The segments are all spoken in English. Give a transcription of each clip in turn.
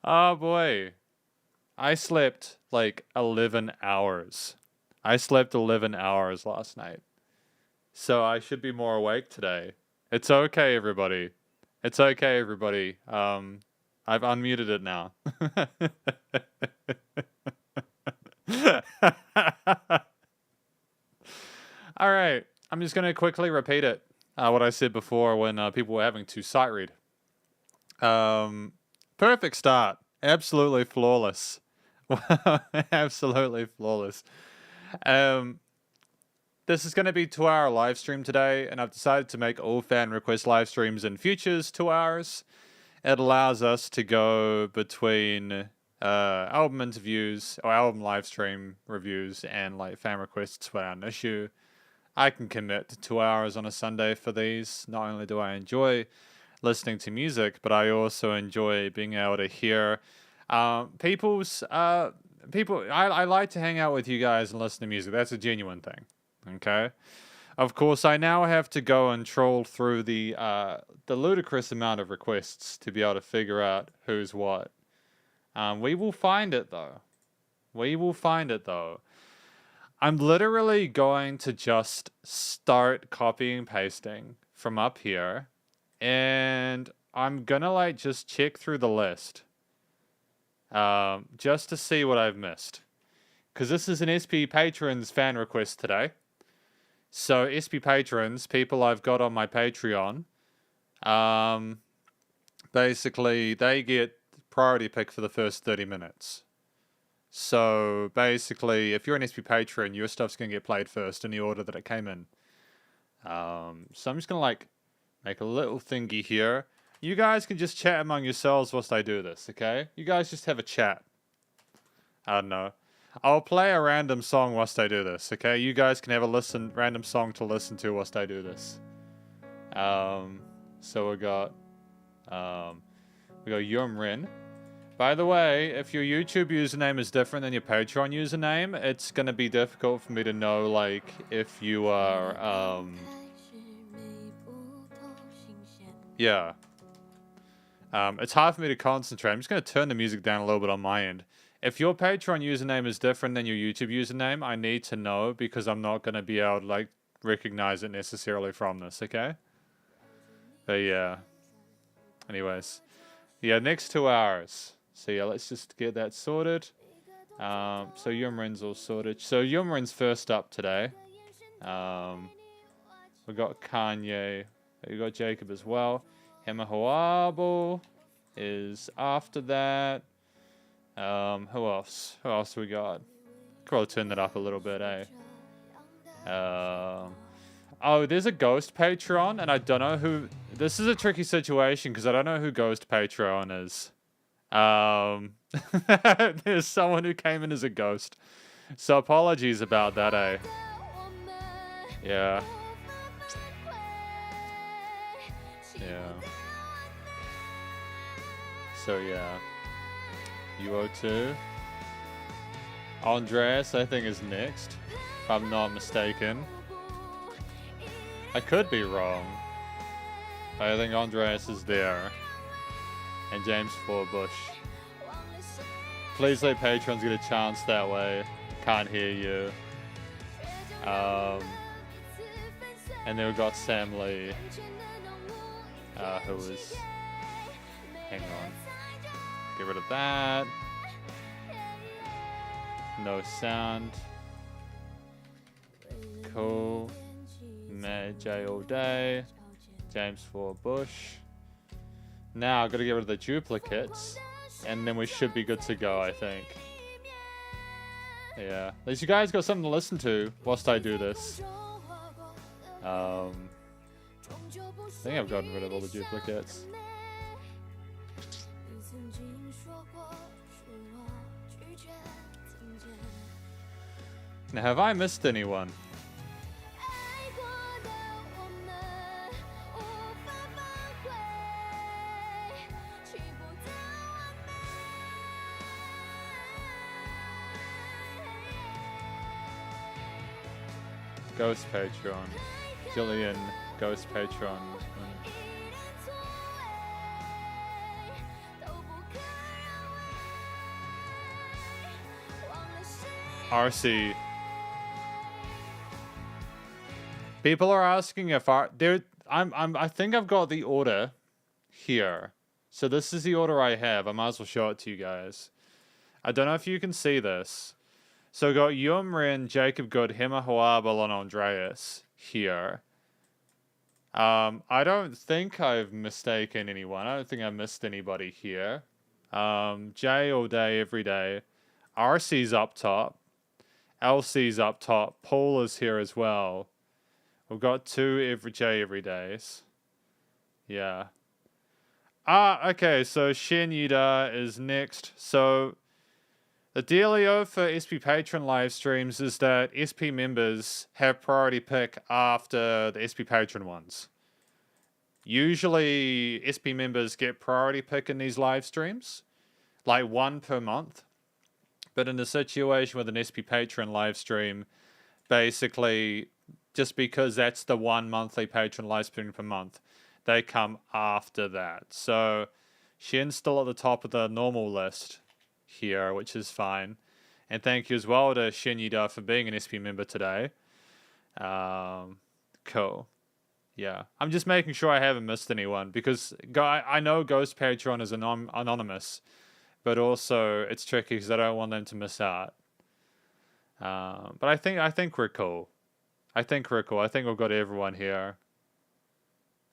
Oh boy. I slept like 11 hours. I slept 11 hours last night. So I should be more awake today. It's okay, everybody. It's okay, everybody. I've unmuted it now. All right. I'm just going to quickly repeat it. What I said before when people were having to sight read. Perfect start. Absolutely flawless. Absolutely flawless. This is going to be 2-hour live stream today, and I've decided to make all fan request live streams in futures 2 hours. It allows us to go between album interviews or album live stream reviews and like fan requests without an issue. I can commit to 2 hours on a Sunday for these. Not only do I enjoy listening to music, but I also enjoy being able to hear people's people. I like to hang out with you guys and listen to music. That's a genuine thing. Okay. Of course, I now have to go and troll through the ludicrous amount of requests to be able to figure out who's what. We will find it though. We will find it though. I'm literally going to just start copying and pasting from up here, and I'm gonna like just check through the list, just to see what I've missed, because this is an SP Patrons fan request today. So SP Patrons, people I've got on my Patreon, basically they get priority pick for the first 30 minutes. So basically, if you're an SP Patron, your stuff's going to get played first in the order that it came in. So I'm just going to like make a little thingy here. You guys can just chat among yourselves whilst I do this, okay? You guys just have a chat. I don't know. I'll play a random song whilst I do this, okay? You guys can have a random song to listen to whilst I do this. So we got Yumrin. By the way, if your YouTube username is different than your Patreon username, it's going to be difficult for me to know, like, if you are, yeah. It's hard for me to concentrate. I'm just going to turn the music down a little bit on my end. If your Patreon username is different than your YouTube username, I need to know, because I'm not going to be able to, like, recognize it necessarily from this, okay? But, yeah. Anyways. Yeah, next 2 hours. So yeah, let's just get that sorted. So Yumrin's all sorted. So Yumrin's first up today. We got Kanye. We got Jacob as well. Hemahoabo is after that. Who else? Who else we got? Probably turn that up a little bit, eh? Oh, there's a ghost Patreon, and I don't know who... This is a tricky situation, because I don't know who ghost Patreon is. There's someone who came in as a ghost. So apologies about that, eh? Yeah. Yeah. So, yeah. UO2. Andreas, I think, is next. If I'm not mistaken. I could be wrong. I think Andreas is there. And James Forbush. Please let patrons get a chance that way. Can't hear you. And then we got Sam Lee. Who was... Hang on. Get rid of that. No sound. Cool. Mad J all day. James Forbush. Now I've got to get rid of the duplicates, and then we should be good to go, I think. Yeah. At least you guys got something to listen to whilst I do this. I think I've gotten rid of all the duplicates. Now, have I missed anyone? Ghost Patron. Jillian, Ghost Patron. RC. People are asking if I think I've got the order here. So this is the order I have. I might as well show it to you guys. I don't know if you can see this. So we got Yumrin, Jacob Good, Hema Hoabel, and Andreas here. I don't think I've mistaken anyone. I don't think I missed anybody here. Jay all day, every day. RC's up top. LC's up top. Paul is here as well. We've got 2 every days. Yeah. Okay, so Shen Yuda is next. So the dealio for SP Patron live streams is that SP members have priority pick after the SP Patron ones. Usually SP members get priority pick in these live streams, like 1 per month. But in a situation with an SP Patron live stream, basically, just because that's the 1 monthly patron live stream per month, they come after that. So Shen's still at the top of the normal list here, which is fine. And thank you as well to Shen Yuda for being an SP member today. Cool. Yeah. I'm just making sure I haven't missed anyone, because I know Ghost Patron is anonymous, but also it's tricky because I don't want them to miss out. But I think we're cool. I think we've got everyone here.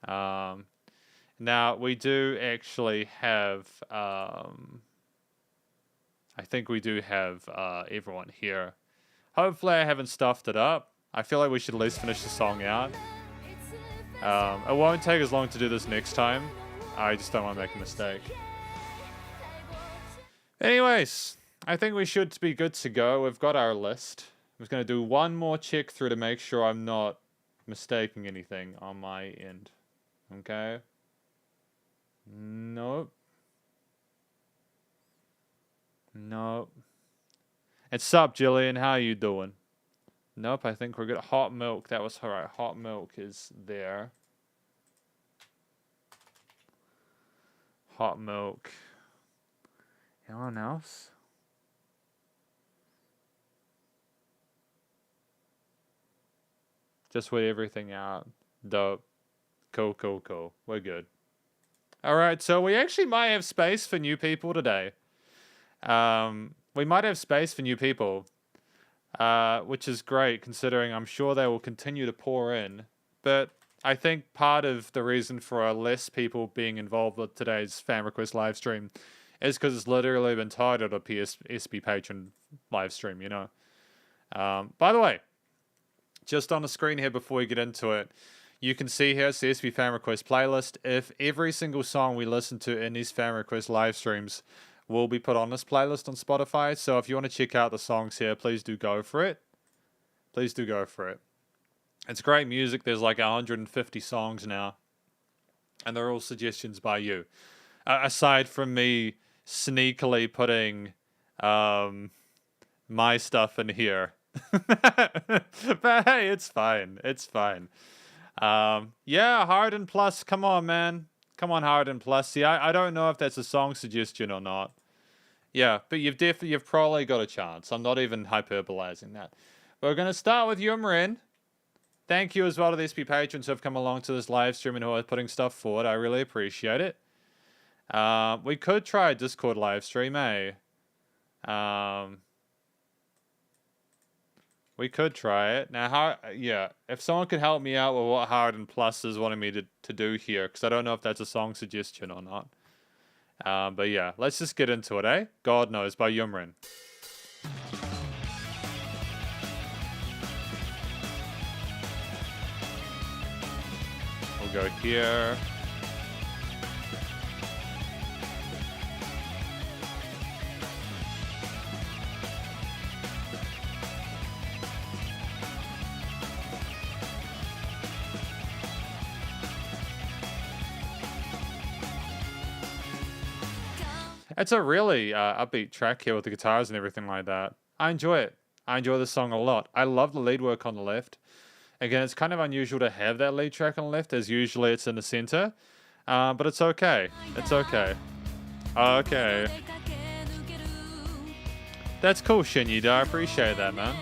Now we do actually have I think we do have everyone here. Hopefully I haven't stuffed it up. I feel like we should at least finish the song out. It won't take as long to do this next time. I just don't want to make a mistake. Anyways, I think we should be good to go. We've got our list. I'm just going to do one more check through to make sure I'm not mistaking anything on my end. Okay? Nope. Nope. And sup, Jillian? How you doing? Nope, I think we're good. Hot milk. That was alright. Hot milk is there. Hot milk. Anyone else? Just wait everything out. Dope. Cool, cool, cool. We're good. Alright, so we actually might have space for new people today. We might have space for new people. Which is great, considering I'm sure they will continue to pour in. But I think part of the reason for less people being involved with today's fan request live stream is because it's literally been titled a SP Patron live stream, you know. By the way, just on the screen here before we get into it, you can see here it's the SP fan request playlist. If every single song we listen to in these fan request live streams will be put on this playlist on Spotify. So if you want to check out the songs here, please do go for it. Please do go for it. It's great music. There's like 150 songs now. And they're all suggestions by you. Aside from me sneakily putting my stuff in here. But hey, it's fine. It's fine. Yeah, Harden Plus. Come on, man. Come on, Harden Plus. See, I don't know if that's a song suggestion or not. Yeah, but you've probably got a chance. I'm not even hyperbolizing that. We're going to start with Yumrin. Thank you as well to the SP patrons who have come along to this live stream and who are putting stuff forward. I really appreciate it. We could try a Discord live stream, eh? We could try it. Now, if someone could help me out with what Harden Plus is wanting me to do here, because I don't know if that's a song suggestion or not. But yeah, let's just get into it, eh? God Knows by Yumrin. We'll go here. It's a really upbeat track here with the guitars and everything like that. I enjoy it. I enjoy this song a lot. I love the lead work on the left. Again, it's kind of unusual to have that lead track on the left, as usually it's in the center. But it's okay. It's okay. Okay. That's cool, Shinyuda. I appreciate that, man.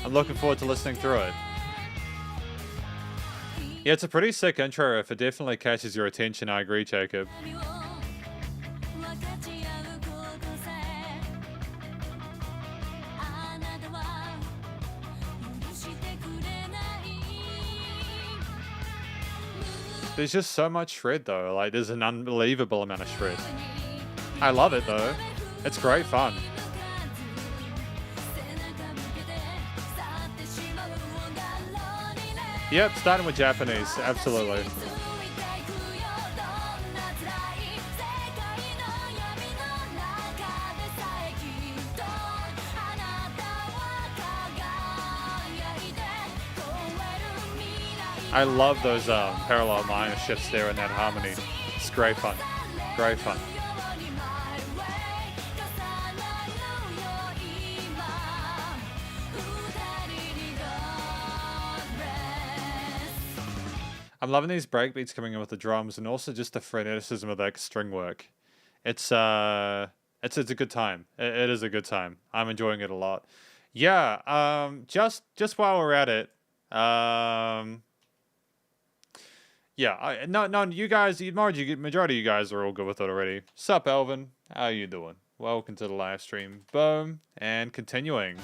I'm looking forward to listening through it. Yeah, it's a pretty sick intro riff. It definitely catches your attention. I agree, Jacob. There's just so much shred, though. Like, there's an unbelievable amount of shred. I love it, though. It's great fun. Yep, starting with Japanese, absolutely. I love those parallel minor shifts there in that harmony. It's great fun. Great fun. I'm loving these breakbeats coming in with the drums, and also just the freneticism of that string work. It's a good time. It is a good time. I'm enjoying it a lot. Yeah. Just while we're at it, yeah. No. You guys, majority of you guys are all good with it already. Sup, Elvin? How you doing? Welcome to the live stream. Boom, and continuing.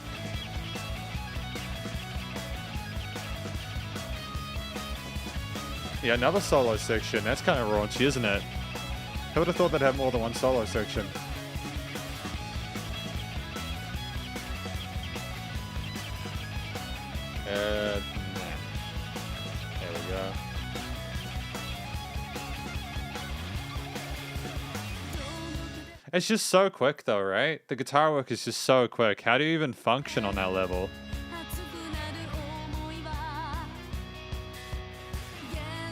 Yeah, another solo section. That's kind of raunchy, isn't it? Who would have thought they'd have more than one solo section? There we go. It's just so quick though, right? The guitar work is just so quick. How do you even function on that level?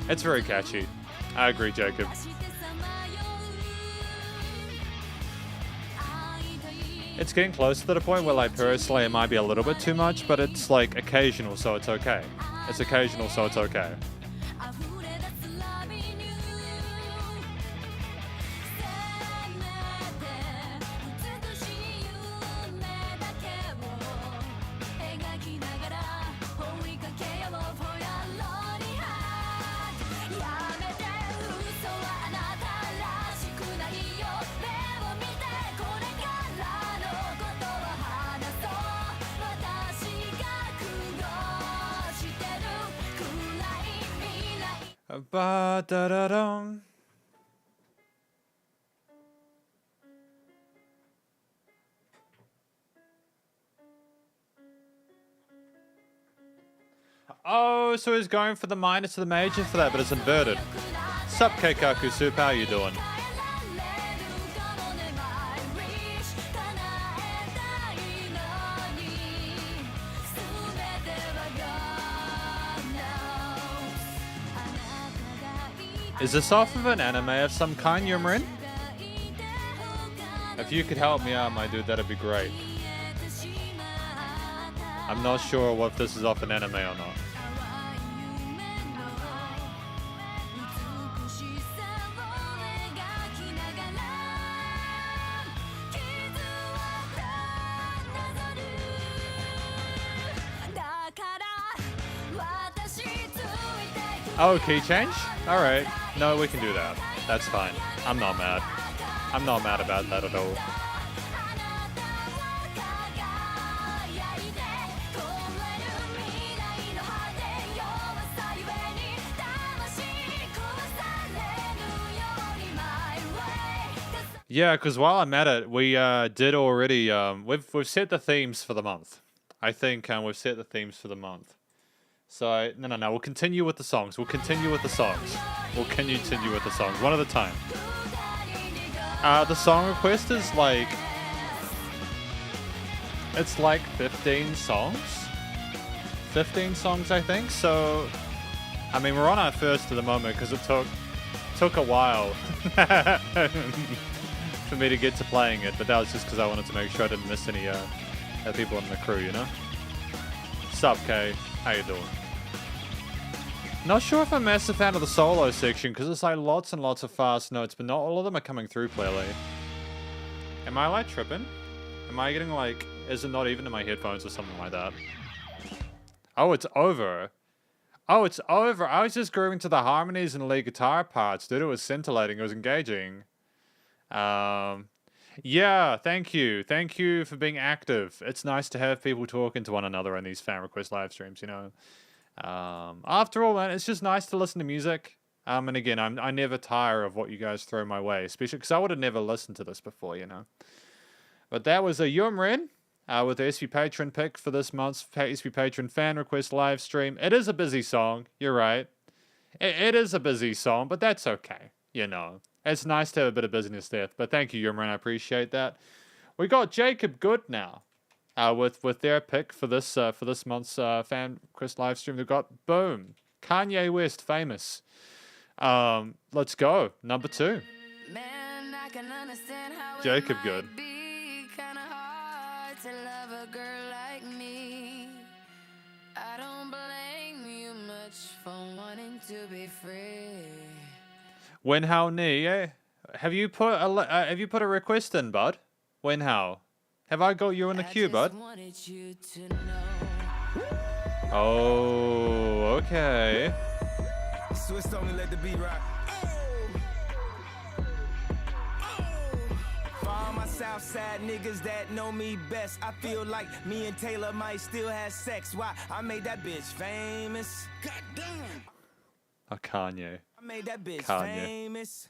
It's very catchy. I agree, Jacob. It's getting close to the point where, like, personally, it might be a little bit too much, but it's, like, occasional, so it's okay. It's occasional, so it's okay. Ba-da-da-dum. Oh, so he's going for the minor to the major for that, but it's inverted. Sup, Keikaku Soup, how you doing? Is this off of an anime of some kind, Yumrin? If you could help me out, my dude, that'd be great. I'm not sure if this is off an anime or not. Oh, key change? Alright. No, we can do that. That's fine. I'm not mad. I'm not mad about that at all. Yeah, because while I'm at it, we did already... we've set the themes for the month. I think we've set the themes for the month. So, no. We'll continue with the songs. One at a time. The song request is like... It's like 15 songs? 15 songs, I think. So, I mean, we're on our first at the moment because it took a while for me to get to playing it. But that was just because I wanted to make sure I didn't miss any people in the crew, you know? Sup, K? How you doing? Not sure if I'm a massive fan of the solo section, because it's like lots and lots of fast notes, but not all of them are coming through clearly. Am I like tripping? Am I getting like, is it not even in my headphones or something like that? Oh, it's over. Oh, it's over. I was just grooving to the harmonies and lead guitar parts, dude. It was scintillating. It was engaging. Yeah, thank you. Thank you for being active. It's nice to have people talking to one another in these fan request live streams, you know. After all, man, it's just nice to listen to music. And again, I never tire of what you guys throw my way, especially because I would have never listened to this before, you know. But that was a Yumren with the SP Patron pick for this month's SP Patron fan request live stream. It is a busy song, you're right. It is a busy song, but that's okay, you know. It's nice to have a bit of busyness there. But thank you, Yumren, I appreciate that. We got Jacob Good now. With their pick for this month's fan request live stream. They've got boom, Kanye West, Famous. Let's go, number 2. Man, I can understand how Jacob Good. Be kinda hard to love a girl like me. I don't blame you much for wanting to be free. Wen Hao Ni, eh? Have you put a request in, bud? Wen Hao. Have I got you in the queue, bud? Oh, okay. Swiss only let the beat rock. For all my Southside niggas that know me best, I feel like me and Taylor might still have sex. Why? I made that bitch famous. Goddamn. Oh, Kanye. I made that bitch famous.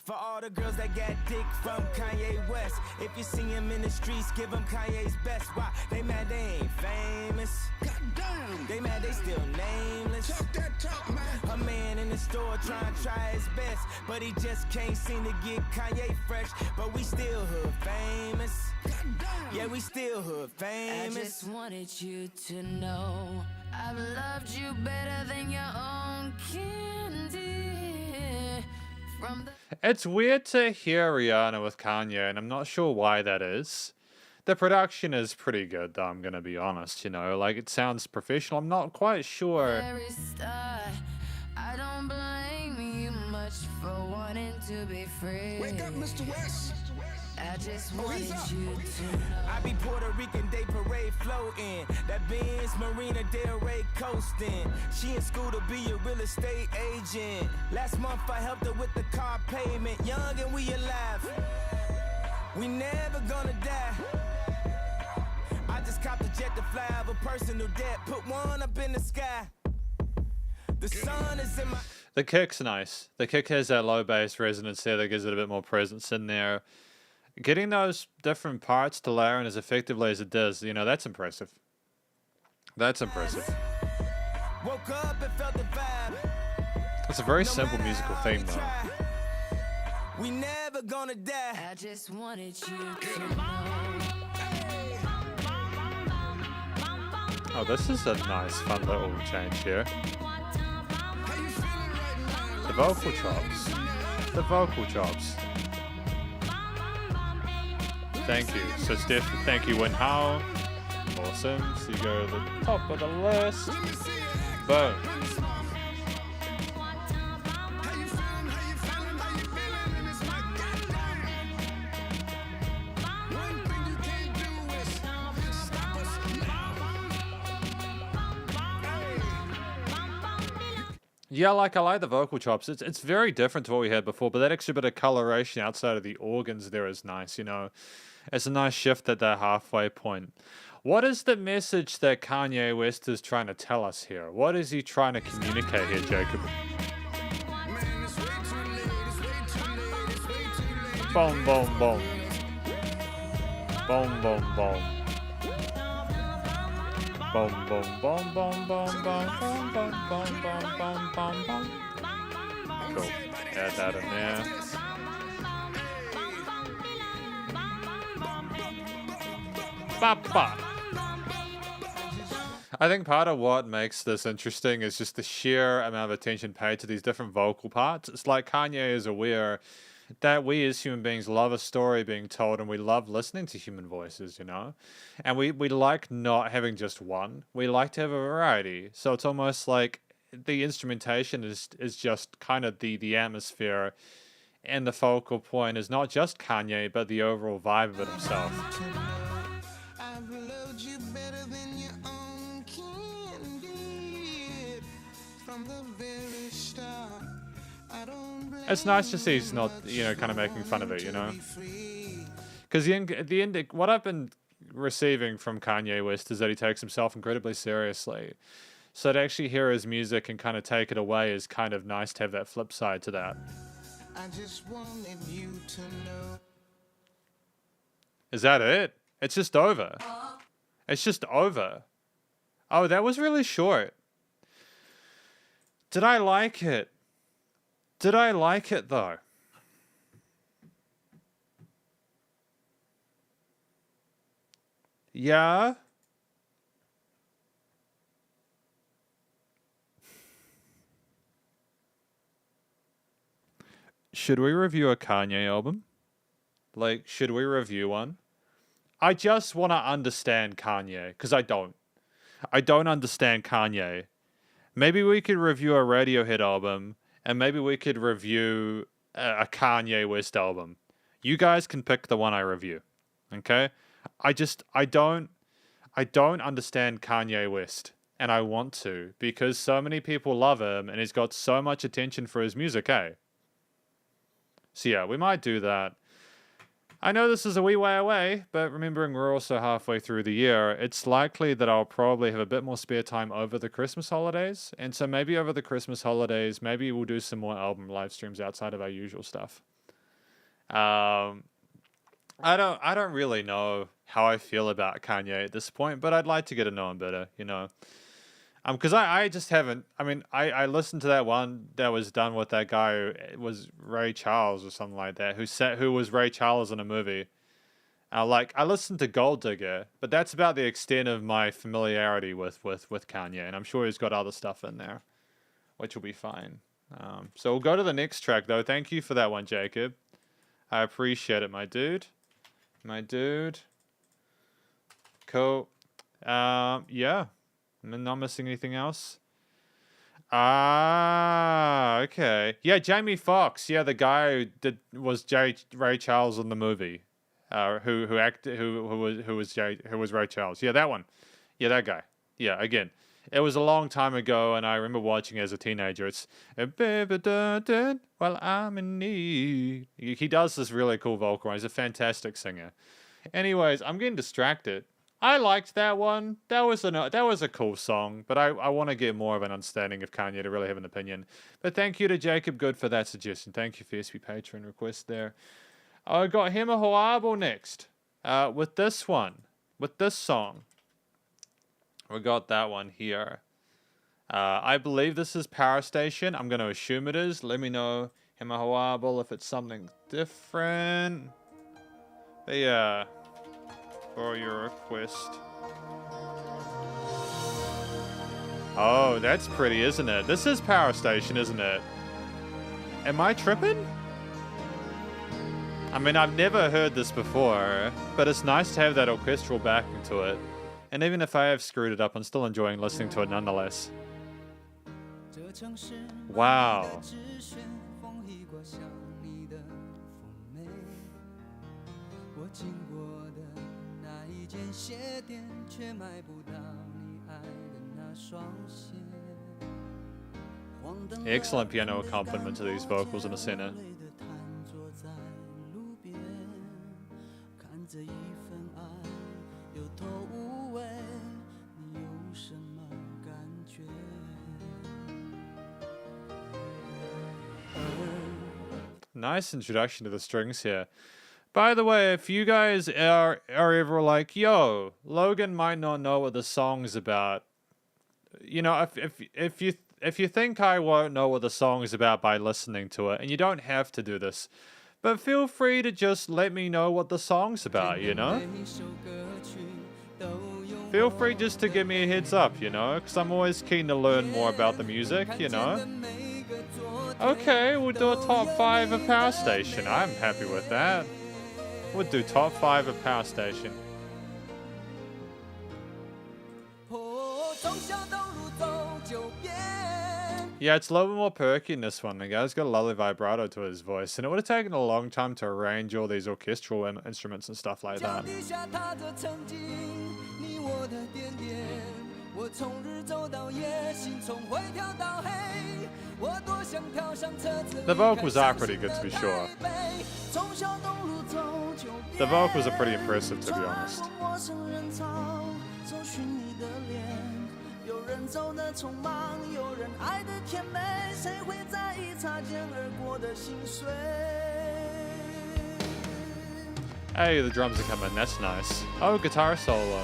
For all the girls that got dick from Kanye West, if you see him in the streets, give him Kanye's best. Why? They mad they ain't famous. Goddamn. They mad they still nameless. Talk that talk, man. A man in the store trying to try his best, but he just can't seem to get Kanye fresh. But we still hood famous. Goddamn. Yeah, we still hood famous. I just wanted you to know I've loved you better than your own candy. It's weird to hear Rihanna with Kanye, and I'm not sure why that is. The production is pretty good, though, I'm gonna be honest, you know, like, it sounds professional. I'm not quite sure. I don't blame you much for wanting to be free. Wake up, Mr. West. I just wanted you to know. I be Puerto Rican Day Parade floating. That Benz Marina Del Rey coasting. She in school to be a real estate agent. Last month I helped her with the car payment. Young and we alive. We never gonna die. I just copped a jet to fly over personal debt. Put one up in the sky. The sun is in my... The kick's nice. The kick has that low bass resonance there that gives it a bit more presence in there. Getting those different parts to layer in as effectively as it does, you know, that's impressive. That's impressive. Woke up and felt the vibe. It's a very simple musical theme, though. We never gonna die. I just wanted you to know. Oh, this is a nice, fun little change here. The vocal chops. The vocal chops. Thank you. So, Steph, thank you, Wen Hao. Awesome. So, you go to the top of the list. Boom. Yeah, like, I like the vocal chops. It's very different to what we had before, but that extra bit of coloration outside of the organs there is nice, you know. It's a nice shift at that halfway point. What is the message that Kanye West is trying to tell us here? What is he trying to communicate here, Jacob? Boom, boom, boom. Boom, boom, boom. Boom, boom, boom, boom, boom, boom, boom, boom, boom, boom, boom, boom, boom. Cool. Add that in there. Ba-ba. I think part of what makes this interesting is just the sheer amount of attention paid to these different vocal parts. It's like Kanye is aware that we as human beings love a story being told, and we love listening to human voices, you know? And we like not having just one. We like to have a variety. So it's almost like the instrumentation is just kind of the atmosphere, and the focal point is not just Kanye, but the overall vibe of it himself. It's nice to see he's not, you know, kind of making fun of it, you know? Because the end, what I've been receiving from Kanye West is that he takes himself incredibly seriously. So to actually hear his music and kind of take it away is kind of nice to have that flip side to that. I just wanted you to know. Is that it? It's just over. It's just over. Oh, that was really short. Did I like it? Did I like it though? Yeah. Should we review a Kanye album? Like, should we review one? I just want to understand Kanye, because I don't. I don't understand Kanye. Maybe we could review a Radiohead album, and maybe we could review a Kanye West album. You guys can pick the one I review. Okay? I don't understand Kanye West, and I want to, because so many people love him, and he's got so much attention for his music, eh? So yeah, we might do that. I know this is a wee way away, but remembering we're also halfway through the year, it's likely that I'll probably have a bit more spare time over the Christmas holidays. And so maybe over the Christmas holidays, maybe we'll do some more album live streams outside of our usual stuff. I don't really know how I feel about Kanye at this point, but I'd like to get to know him better, you know. Because I just haven't. I mean, I listened to that one that was done with that guy who was Ray Charles or something like that, who was Ray Charles in a movie. Like, I listened to Gold Digger, but that's about the extent of my familiarity with Kanye, and I'm sure he's got other stuff in there, which will be fine. So we'll go to the next track, though. Thank you for that one, Jacob. I appreciate it, my dude. My dude. Cool. Yeah. I'm not missing anything else. Ah, okay. Yeah, Jamie Foxx. Yeah, the guy who was Ray Charles in the movie. Who was Ray Charles. Yeah, that one. Yeah, that guy. Yeah, again. It was a long time ago, and I remember watching it as a teenager. It's well, I'm in need. He does this really cool vocal. He's a fantastic singer. Anyways, I'm getting distracted. I liked that one. That was a cool song, but I want to get more of an understanding of Kanye to really have an opinion. But thank you to Jacob Good for that suggestion. Thank you for SP Patron request there. I got Hema Hoabo next. With this one. With this song. We got that one here. I believe this is Power Station. I'm going to assume it is. Let me know, Hema Hoabo, if it's something different. But yeah. For your request. Oh, that's pretty, isn't it? This is Power Station, isn't it? Am I tripping? I mean, I've never heard this before, but it's nice to have that orchestral backing to it. And even if I have screwed it up, I'm still enjoying listening to it nonetheless. Wow. Excellent piano accompaniment to these vocals in the center. Nice introduction to the strings here. By the way, if you guys are ever like, yo, Logan might not know what the song's about, you know, if you think I won't know what the song is about by listening to it, and you don't have to do this, but feel free to just let me know what the song's about, you know? Feel free just to give me a heads up, you know, because I'm always keen to learn more about the music, you know? Okay, we'll do a top 5 of Power Station. I'm happy with that. We'll do top 5 of Power Station. Yeah, it's a little bit more perky in this one. The guy's got a lovely vibrato to his voice, and it would have taken a long time to arrange all these orchestral instruments and stuff like that. The vocals are pretty good, to be sure. The vocals are pretty impressive, to be honest. Hey, the drums are coming. That's nice. Oh, guitar solo.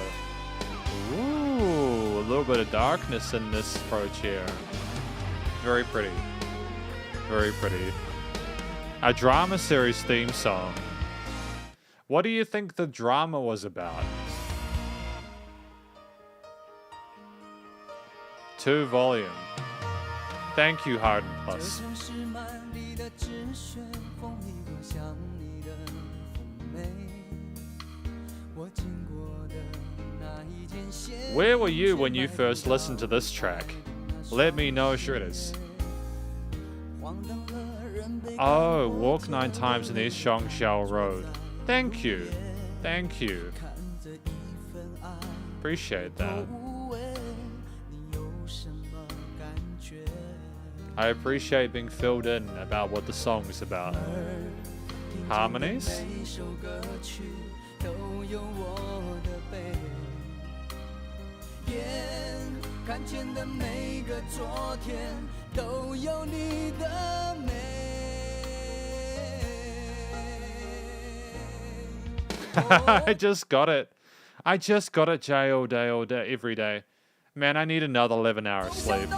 Ooh, a little bit of darkness in this approach here. Very pretty. Very pretty. A drama series theme song. What do you think the drama was about? 2 volume. Thank you, Harden Plus. Where were you when you first listened to this track? Let me know, Shredders. Oh, walk 9 times in East Shangxiao Road. Thank you. Thank you. Appreciate that. I appreciate being filled in about what the song's about. Harmonies? I just got it. I just got it, Jay, all day, every day. Man, I need another 11 hours sleep.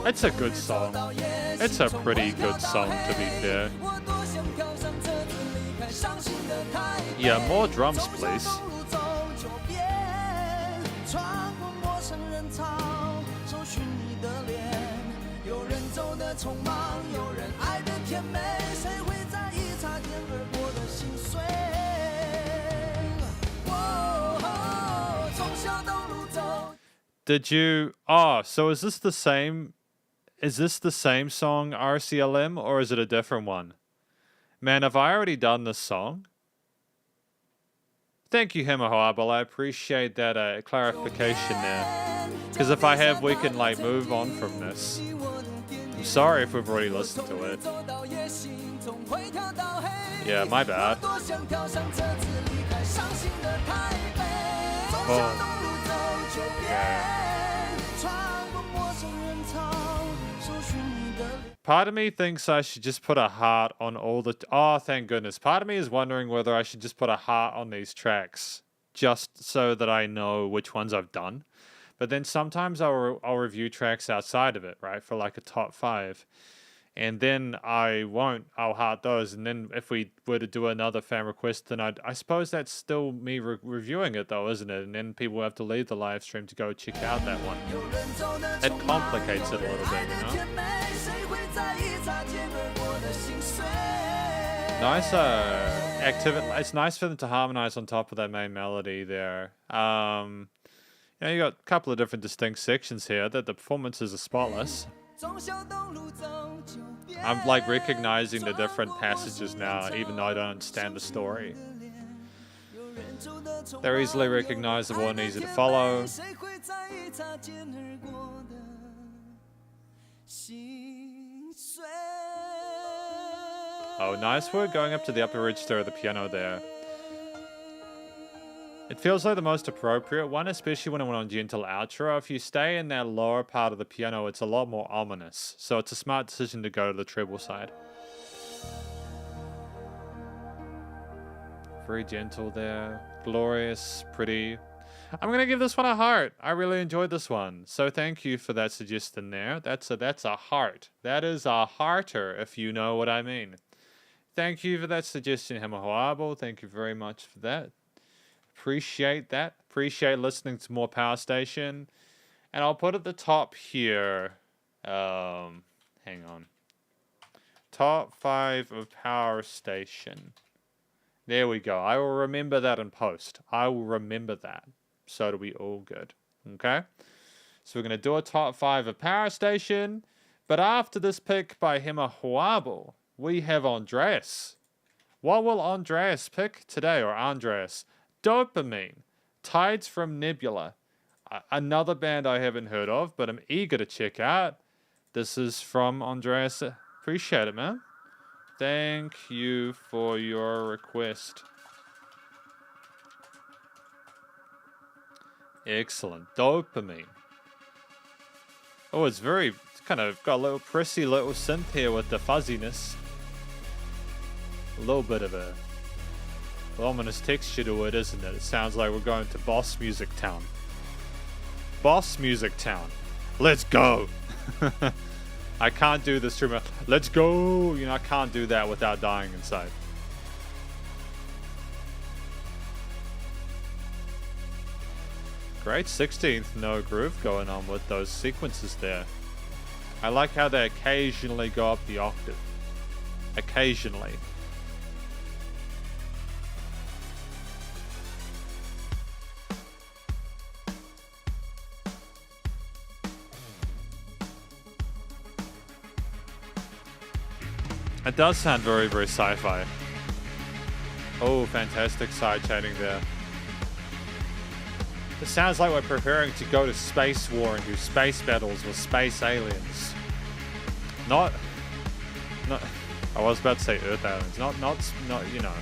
It's a good song. It's a pretty good song, to be fair. Yeah, more drums, please. Did you... Oh, so is this the same... Is this the same song, RCLM, or is it a different one? Man, have I already done this song? Thank you, Hemahoabel. I appreciate that clarification there. Because if I have, we can, like, move on from this. I'm sorry if we've already listened to it. Yeah, my bad. Oh. Yeah. Part of me thinks I should just put a heart on all the... Oh, thank goodness. Part of me is wondering whether I should just put a heart on these tracks, just so that I know which ones I've done. But then sometimes I'll review tracks outside of it, right, for like a top 5. And then I'll heart those. And then if we were to do another fan request, then I suppose that's still me reviewing it, though, isn't it? And then people have to leave the live stream to go check out that one. It complicates it a little bit, you know? Nice activity. It's nice for them to harmonize on top of that main melody there. You know, you got a couple of different distinct sections here. That the performances are spotless. I'm like recognizing the different passages now, even though I don't understand the story. They're easily recognizable and easy to follow. Oh, nice work going up to the upper register of the piano there. It feels like the most appropriate one, especially when I went on gentle outro. If you stay in that lower part of the piano, it's a lot more ominous. So it's a smart decision to go to the treble side. Very gentle there. Glorious, pretty. I'm going to give this one a heart. I really enjoyed this one. So thank you for that suggestion there. That's a heart. That is a hearter, if you know what I mean. Thank you for that suggestion, Hemahoabo. Thank you very much for that. Appreciate that. Appreciate listening to more Power Station. And I'll put at the top here. Hang on. Top 5 of Power Station. There we go. I will remember that in post. I will remember that. So it'll be all good. Okay? So we're going to do a top 5 of Power Station. But after this pick by Hema Huabo, we have Andreas. What will Andreas pick today, or Andreas? Dopamine. Tides from Nebula. Another band I haven't heard of, but I'm eager to check out. This is from Andreas. Appreciate it, man. Thank you for your request. Excellent. Dopamine. Oh, it's kind of got a little prissy little synth here with the fuzziness. A little bit of a ominous texture to it, isn't it? It sounds like we're going to Boss Music Town. Boss Music Town. Let's go! I can't do this streamer. Let's go! You know, I can't do that without dying inside. Great 16th no groove going on with those sequences there. I like how they occasionally go up the octave. Occasionally. It does sound very, very sci-fi. Oh, fantastic side chaining there. It sounds like we're preparing to go to space war and do space battles with space aliens. Not, I was about to say Earth aliens. Not, you know.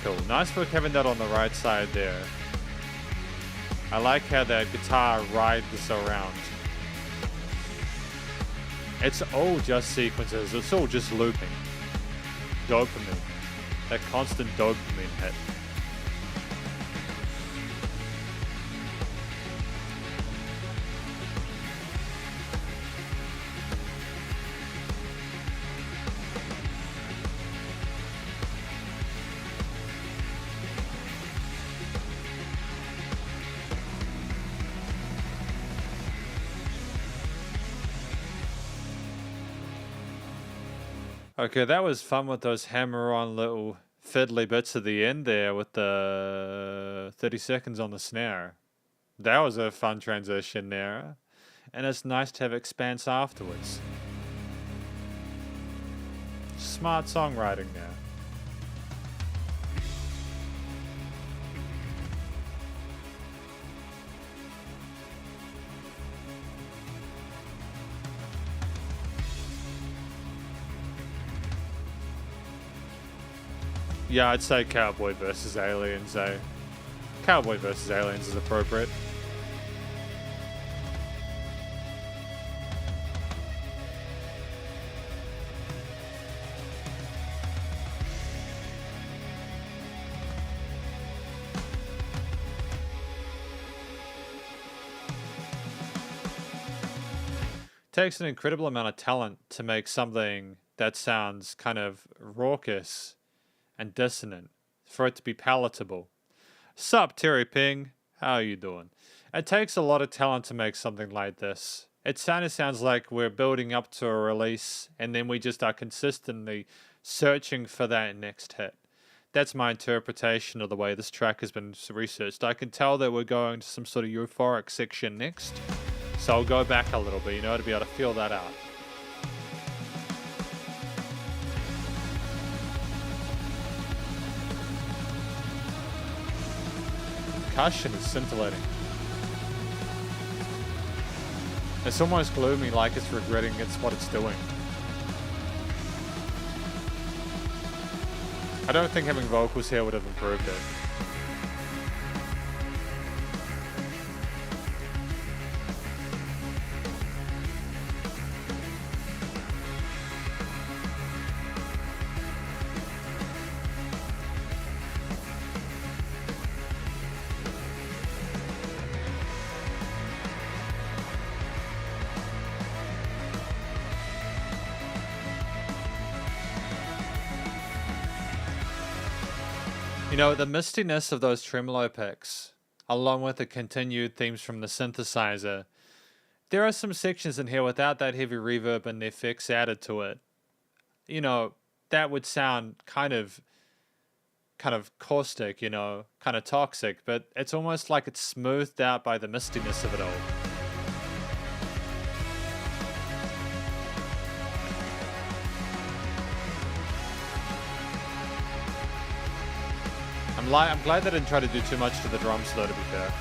Cool. Nice for having that on the right side there. I like how that guitar rides around. It's all just sequences. It's all just looping. Dopamine. That constant dopamine hit. Okay, that was fun with those hammer-on little fiddly bits at the end there with the 30 seconds on the snare. That was a fun transition there. And it's nice to have expanse afterwards. Smart songwriting there. Yeah, I'd say Cowboy versus Aliens, eh? Cowboy versus Aliens is appropriate. Takes an incredible amount of talent to make something that sounds kind of raucous and dissonant, for it to be palatable. Sup, Terry Ping? How are you doing? It takes a lot of talent to make something like this. It kind of sounds like we're building up to a release, and then we just are consistently searching for that next hit. That's my interpretation of the way this track has been researched. I can tell that we're going to some sort of euphoric section next, so I'll go back a little bit, you know, to be able to feel that out. Percussion is scintillating. It's almost gloomy, like it's regretting what it's doing. I don't think having vocals here would have improved it. know, the mistiness of those tremolo picks, along with the continued themes from the synthesizer, there are some sections in here without that heavy reverb and the effects added to it. You know, that would sound kind of caustic, you know, kind of toxic, but it's almost like it's smoothed out by the mistiness of it all. I'm glad they didn't try to do too much to the drums, though, to be fair.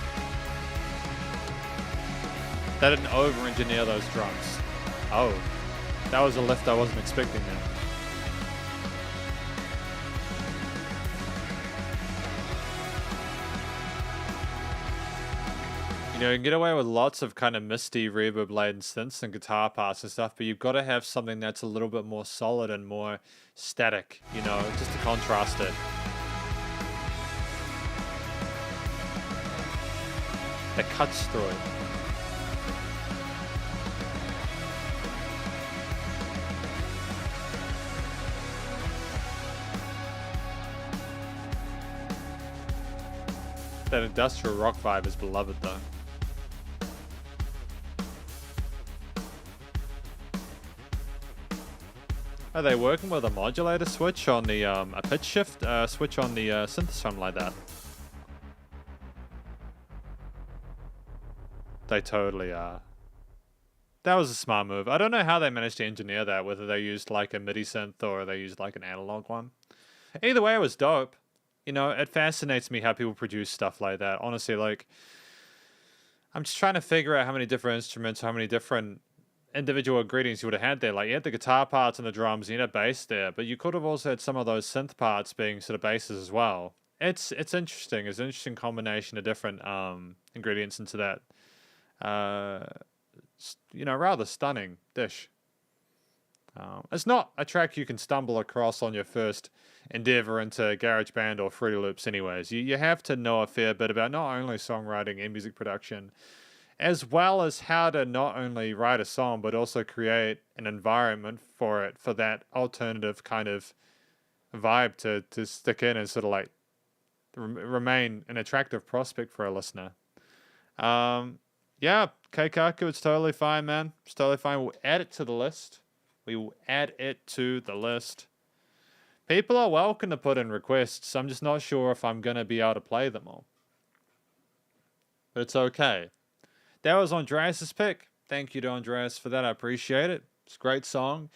They didn't over-engineer those drums. Oh, that was a lift I wasn't expecting there. You know, you can get away with lots of kind of misty reverb-laden synths and guitar parts and stuff, but you've got to have something that's a little bit more solid and more static, you know, just to contrast it. That cuts through it. That industrial rock vibe is beloved, though. Are they working with a modulator switch on the a pitch shift switch on the synth, something like that? They totally are. That was a smart move. I don't know how they managed to engineer that, whether they used like a MIDI synth or they used like an analog one. Either way, it was dope. You know, it fascinates me how people produce stuff like that. Honestly, like, I'm just trying to figure out how many different instruments, how many different individual ingredients you would have had there. Like, you had the guitar parts and the drums, you had a bass there, but you could have also had some of those synth parts being sort of basses as well. It's interesting. It's an interesting combination of different ingredients into that. You know, rather stunning dish. It's not a track you can stumble across on your first endeavor into GarageBand or Fruity Loops anyways. You have to know a fair bit about not only songwriting and music production, as well as how to not only write a song, but also create an environment for it, for that alternative kind of vibe to stick in and sort of like remain an attractive prospect for a listener. Yeah, Keikaku, it's totally fine, man. It's totally fine. We'll add it to the list. We will add it to the list. People are welcome to put in requests. I'm just not sure if I'm going to be able to play them all. But it's okay. That was Andreas' pick. Thank you to Andreas for that. I appreciate it. It's a great song.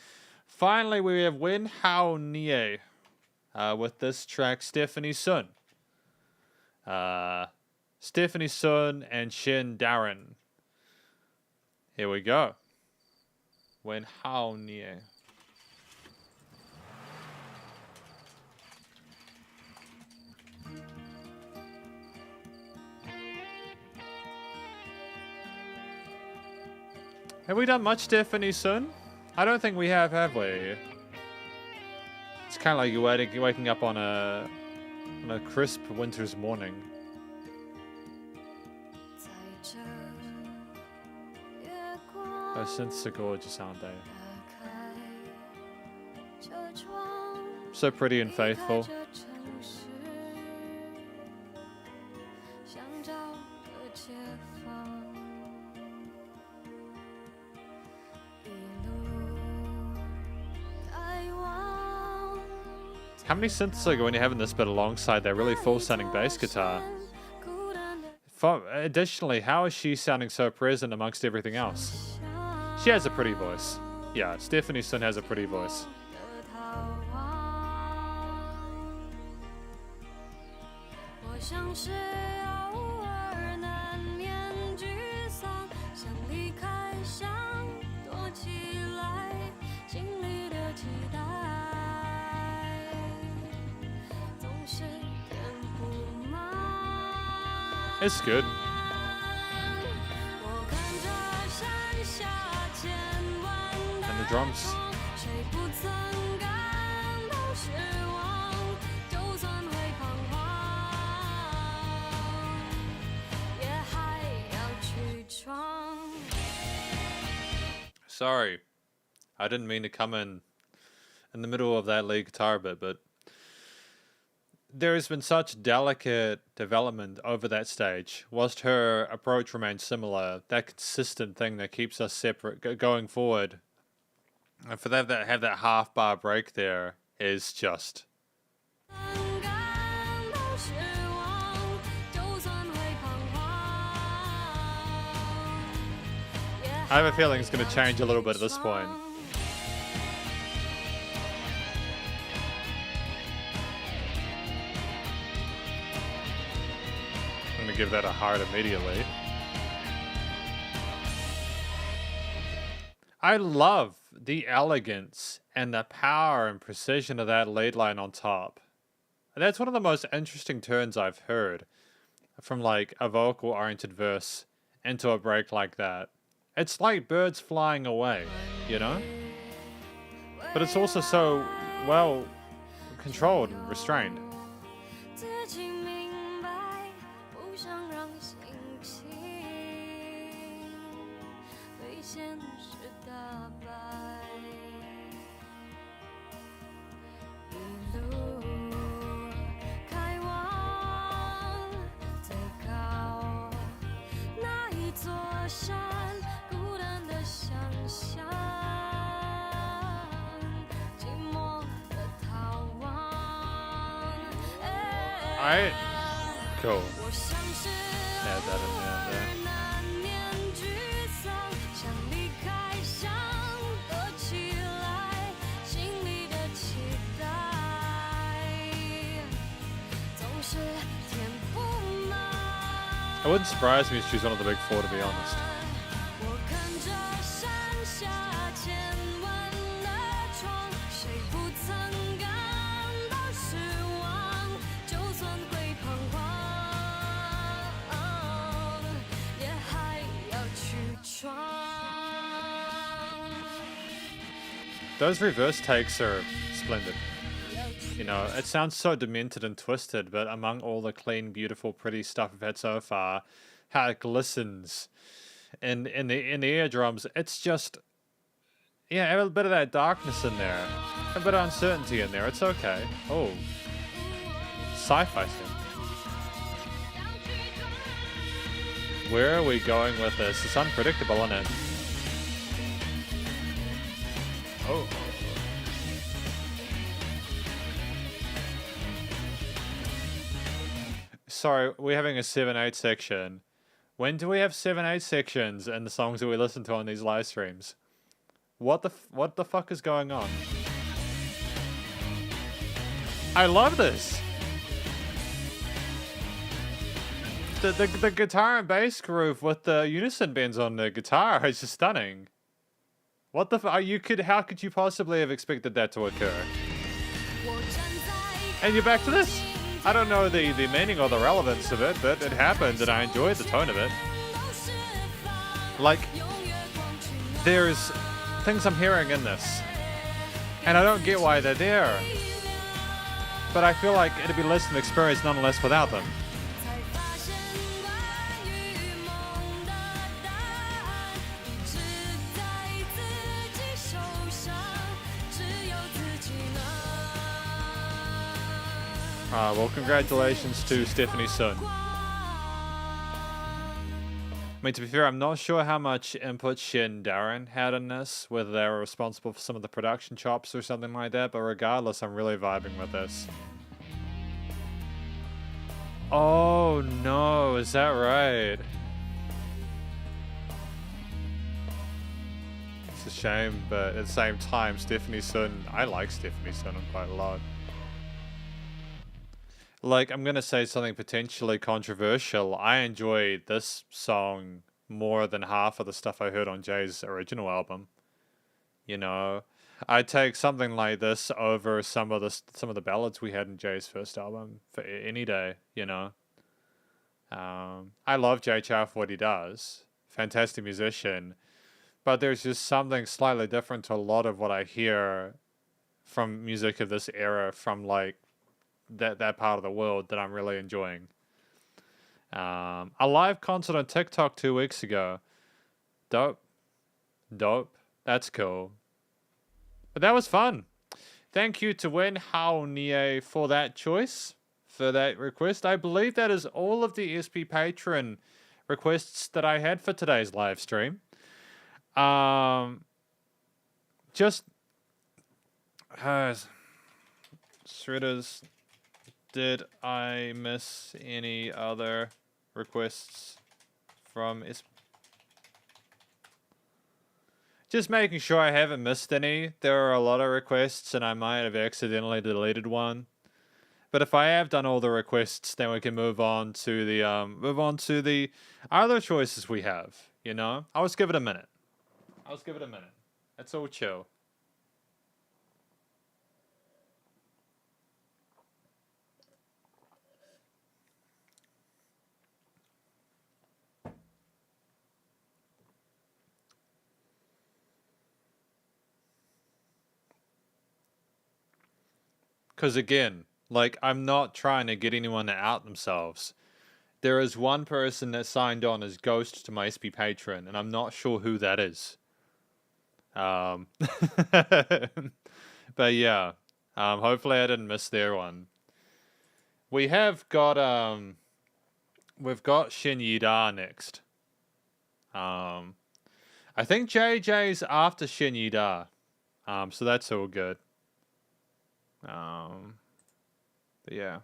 Finally, we have Wen Hao Nie with this track, Stephanie Sun. Stephanie Sun and Shin Darren. Here we go. Wen Hao Nie. Have we done much Stephanie Sun? I don't think we have we? It's kind of like you're waking up on a crisp winter's morning. Those synths are gorgeous, aren't they? So pretty and faithful. How many synths are when you're having this bit alongside that really full-sounding bass guitar? Additionally, how is she sounding so present amongst everything else? She has a pretty voice. Yeah, Stephanie Sun has a pretty voice. It's good. And the drums. Sorry, I didn't mean to come in the middle of that lead guitar bit, but there has been such delicate development over that stage, whilst her approach remains similar. That consistent thing that keeps us separate going forward, and for that have that half bar break there is just. I have a feeling it's going to change a little bit at this point. I'm going to give that a heart immediately. I love the elegance and the power and precision of that lead line on top. That's one of the most interesting turns I've heard from like a vocal-oriented verse into a break like that. It's like birds flying away, you know? But it's also so well controlled and restrained. Alright. Cool. Add that in there. It wouldn't surprise me if she's one of the big four, to be honest. Those reverse takes are splendid. You know, it sounds so demented and twisted, but among all the clean, beautiful, pretty stuff we've had so far, how it glistens in the eardrums, it's just, yeah, a bit of that darkness in there, a bit of uncertainty in there. It's okay. Oh, sci-fi thing. Where are we going with this? It's unpredictable, isn't it? Oh. Sorry, we're having a 7/8 section. When do we have 7/8 sections in the songs that we listen to on these live streams? What the fuck is going on? I love this. The guitar and bass groove with the unison bends on the guitar is just stunning. What the how could you possibly have expected that to occur? And you're back to this? I don't know the meaning or the relevance of it, but it happened and I enjoyed the tone of it. Like, there's things I'm hearing in this, and I don't get why they're there. But I feel like it'd be less of an experience nonetheless without them. Well, congratulations to Stephanie Sun. I mean, to be fair, I'm not sure how much input Shin and Darren had in this, whether they were responsible for some of the production chops or something like that, but regardless, I'm really vibing with this. Oh no, is that right? It's a shame, but at the same time, Stephanie Sun, I like Stephanie Sun quite a lot. Like, I'm going to say something potentially controversial. I enjoy this song more than half of the stuff I heard on Jay's original album. You know, I'd take something like this over some of the ballads we had in Jay's first album for any day, you know. I love Jay Chow for what he does. Fantastic musician. But there's just something slightly different to a lot of what I hear from music of this era from, like, that part of the world that I'm really enjoying. A live concert on TikTok 2 weeks ago. Dope. That's cool. But that was fun. Thank you to Wen Hao Nie for that choice. for that request. I believe that is all of the SP Patron requests that I had for today's live stream. Just Shredders, did I miss any other requests from SP? Just making sure I haven't missed any. There are a lot of requests and I might have accidentally deleted one. But if I have done all the requests, then we can move on to the other choices we have, you know? I'll just give it a minute. It's all chill. Because again, like, I'm not trying to get anyone to out themselves. There is one person that signed on as Ghost to my SP Patron, and I'm not sure who that is. But yeah, hopefully I didn't miss their one. We have got we've got Shin Yida next. I think JJ's after Shin Yida. So that's all good. But yeah,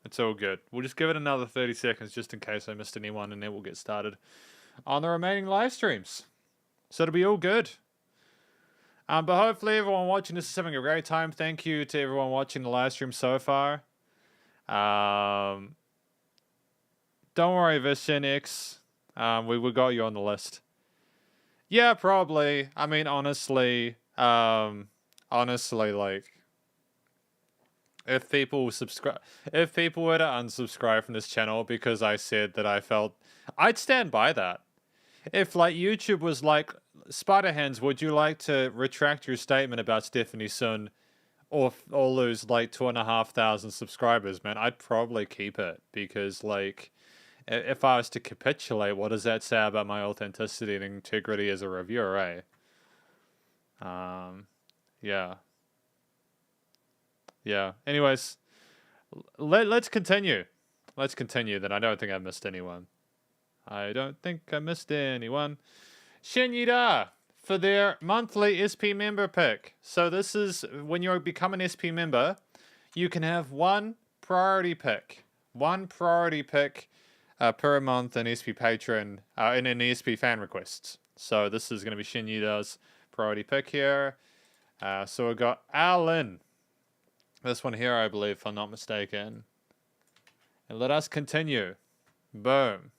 it's all good. We'll just give it another 30 seconds just in case I missed anyone, and then we'll get started on the remaining live streams. So it'll be all good. But hopefully everyone watching this is having a great time. Thank you to everyone watching the live stream so far. Don't worry, Vishenix. We got you on the list. Yeah, probably. I mean, honestly, like, if people were to unsubscribe from this channel because I said that I felt, I'd stand by that. If like YouTube was like, Spiderhands, would you like to retract your statement about Stephanie Sun or lose like 2,500 subscribers, man? I'd probably keep it because, like, if I was to capitulate, what does that say about my authenticity and integrity as a reviewer, eh? Yeah. Yeah. Anyways, let's continue. Let's continue then. I don't think I missed anyone. Shin Yida for their monthly SP member pick. So this is when you become an SP member, you can have one priority pick. One priority pick per month in SP Patron, in SP fan requests. So this is going to be Shin Yida's priority pick here. So we've got Alan. This one here, I believe, if I'm not mistaken. And let us continue. Boom.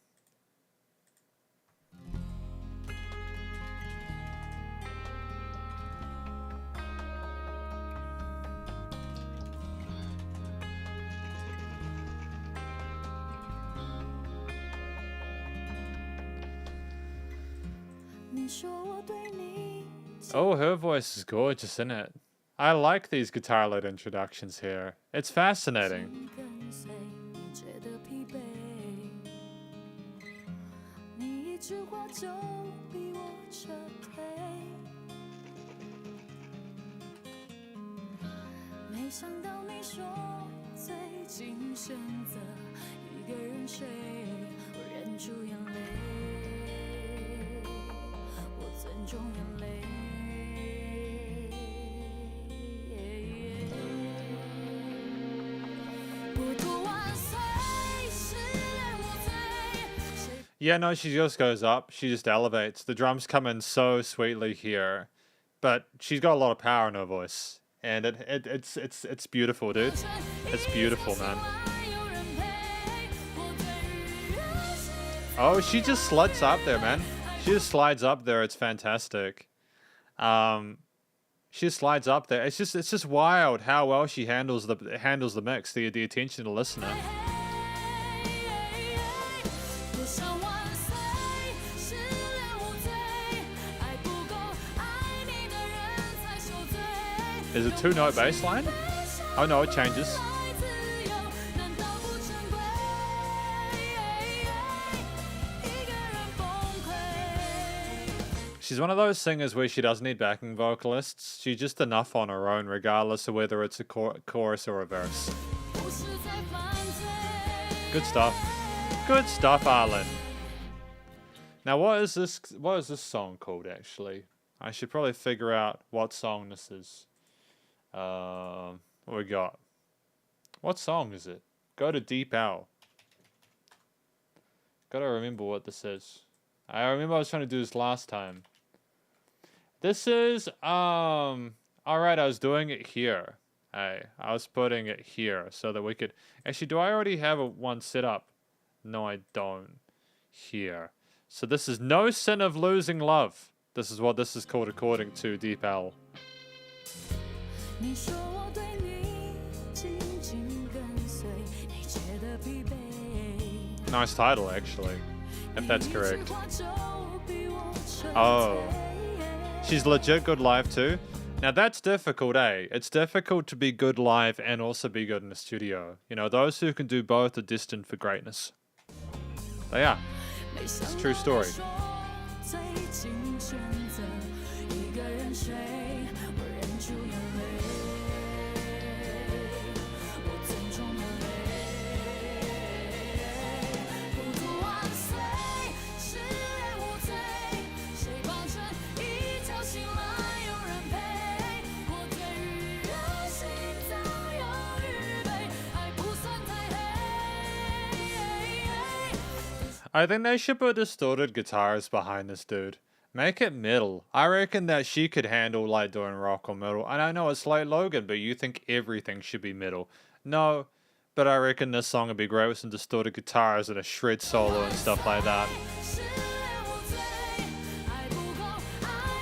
Oh, her voice is gorgeous, isn't it? I like these guitar-led introductions here. It's fascinating. Yeah, no, she just goes up. She just elevates. The drums come in so sweetly here, but she's got a lot of power in her voice, and it's beautiful, dude. It's beautiful, man. Oh, she just slides up there, man. She just slides up there. It's fantastic. She just slides up there. It's just wild how well she handles the mix, the attention to the listener. Is it 2-note bass line? Oh no, it changes. She's one of those singers where she doesn't need backing vocalists. She's just enough on her own, regardless of whether it's a chorus or a verse. Good stuff. Good stuff, Arlen. Now, what is this song called, actually? I should probably figure out what song this is. What we got? What song is it? Go to Deep Owl. Gotta remember what this is. I remember I was trying to do this last time. This is, alright, I was doing it here. I was putting it here so that we could... Actually, do I already have one set up? No, I don't. Here. So this is No Sin of Losing Love. This is what this is called according to Deep Owl. Nice title, actually. If that's correct. Oh. She's legit good live too? Now that's difficult, eh? It's difficult to be good live and also be good in the studio. You know, those who can do both are destined for greatness. They are. It's a true story. I think they should put distorted guitars behind this dude. Make it metal. I reckon that she could handle like doing rock or metal. And I know it's like Logan, but you think everything should be metal. No, but I reckon this song would be great with some distorted guitars and a shred solo and stuff like that.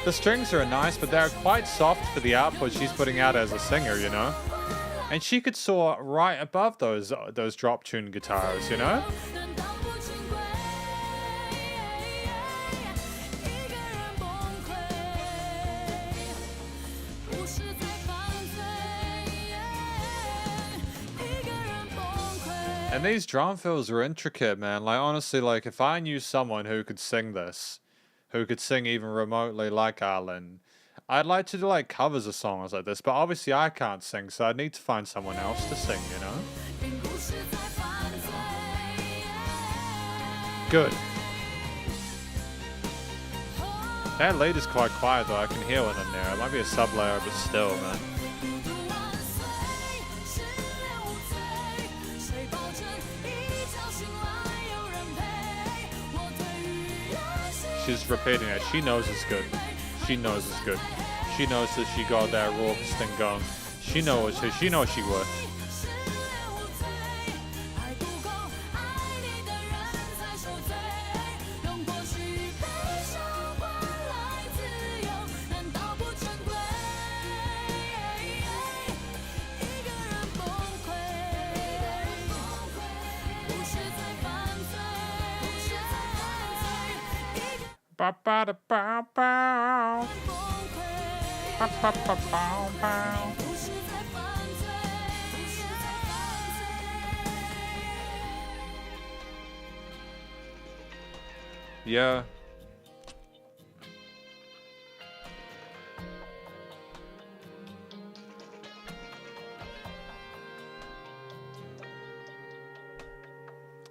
The strings are nice, but they're quite soft for the output she's putting out as a singer, you know? And she could soar right above those drop tune guitars, you know? And these drum fills are intricate, man. Like, honestly, like, if I knew someone who could sing this, who could sing even remotely like Arlen, I'd like to do, like, covers of songs like this. But obviously I can't sing, so I'd need to find someone else to sing, you know? Good. That lead is quite quiet, though. I can hear one in there. It might be a sub-layer, but still, man. She's repeating it. She knows it's good. She knows it's good. She knows that she got that raucous thing going. She knows she worth. Yeah.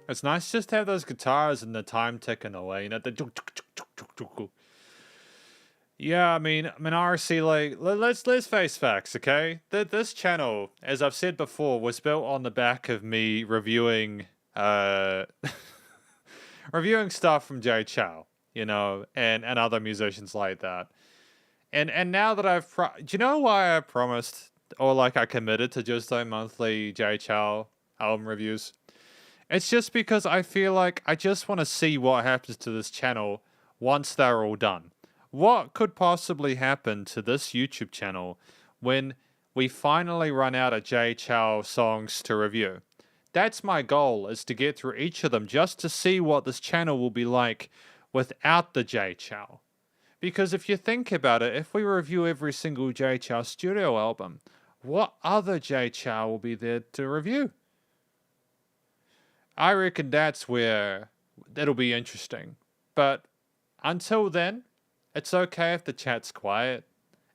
It's nice just to have those guitars and the time ticking away, you know, the yeah, I mean, RC, like, let's face facts, okay? This channel, as I've said before, was built on the back of me reviewing, reviewing stuff from Jay Chou, you know, and other musicians like that. And now that do you know why I promised, or like I committed to just doing monthly Jay Chou album reviews? It's just because I feel like I just want to see what happens to this channel once they're all done. What could possibly happen to this YouTube channel when we finally run out of Jay Chou songs to review? That's my goal, is to get through each of them just to see what this channel will be like without the Jay Chou. Because if you think about it, if we review every single Jay Chou studio album, what other Jay Chou will be there to review? I reckon that's where it'll be interesting. But until then, it's okay if the chat's quiet.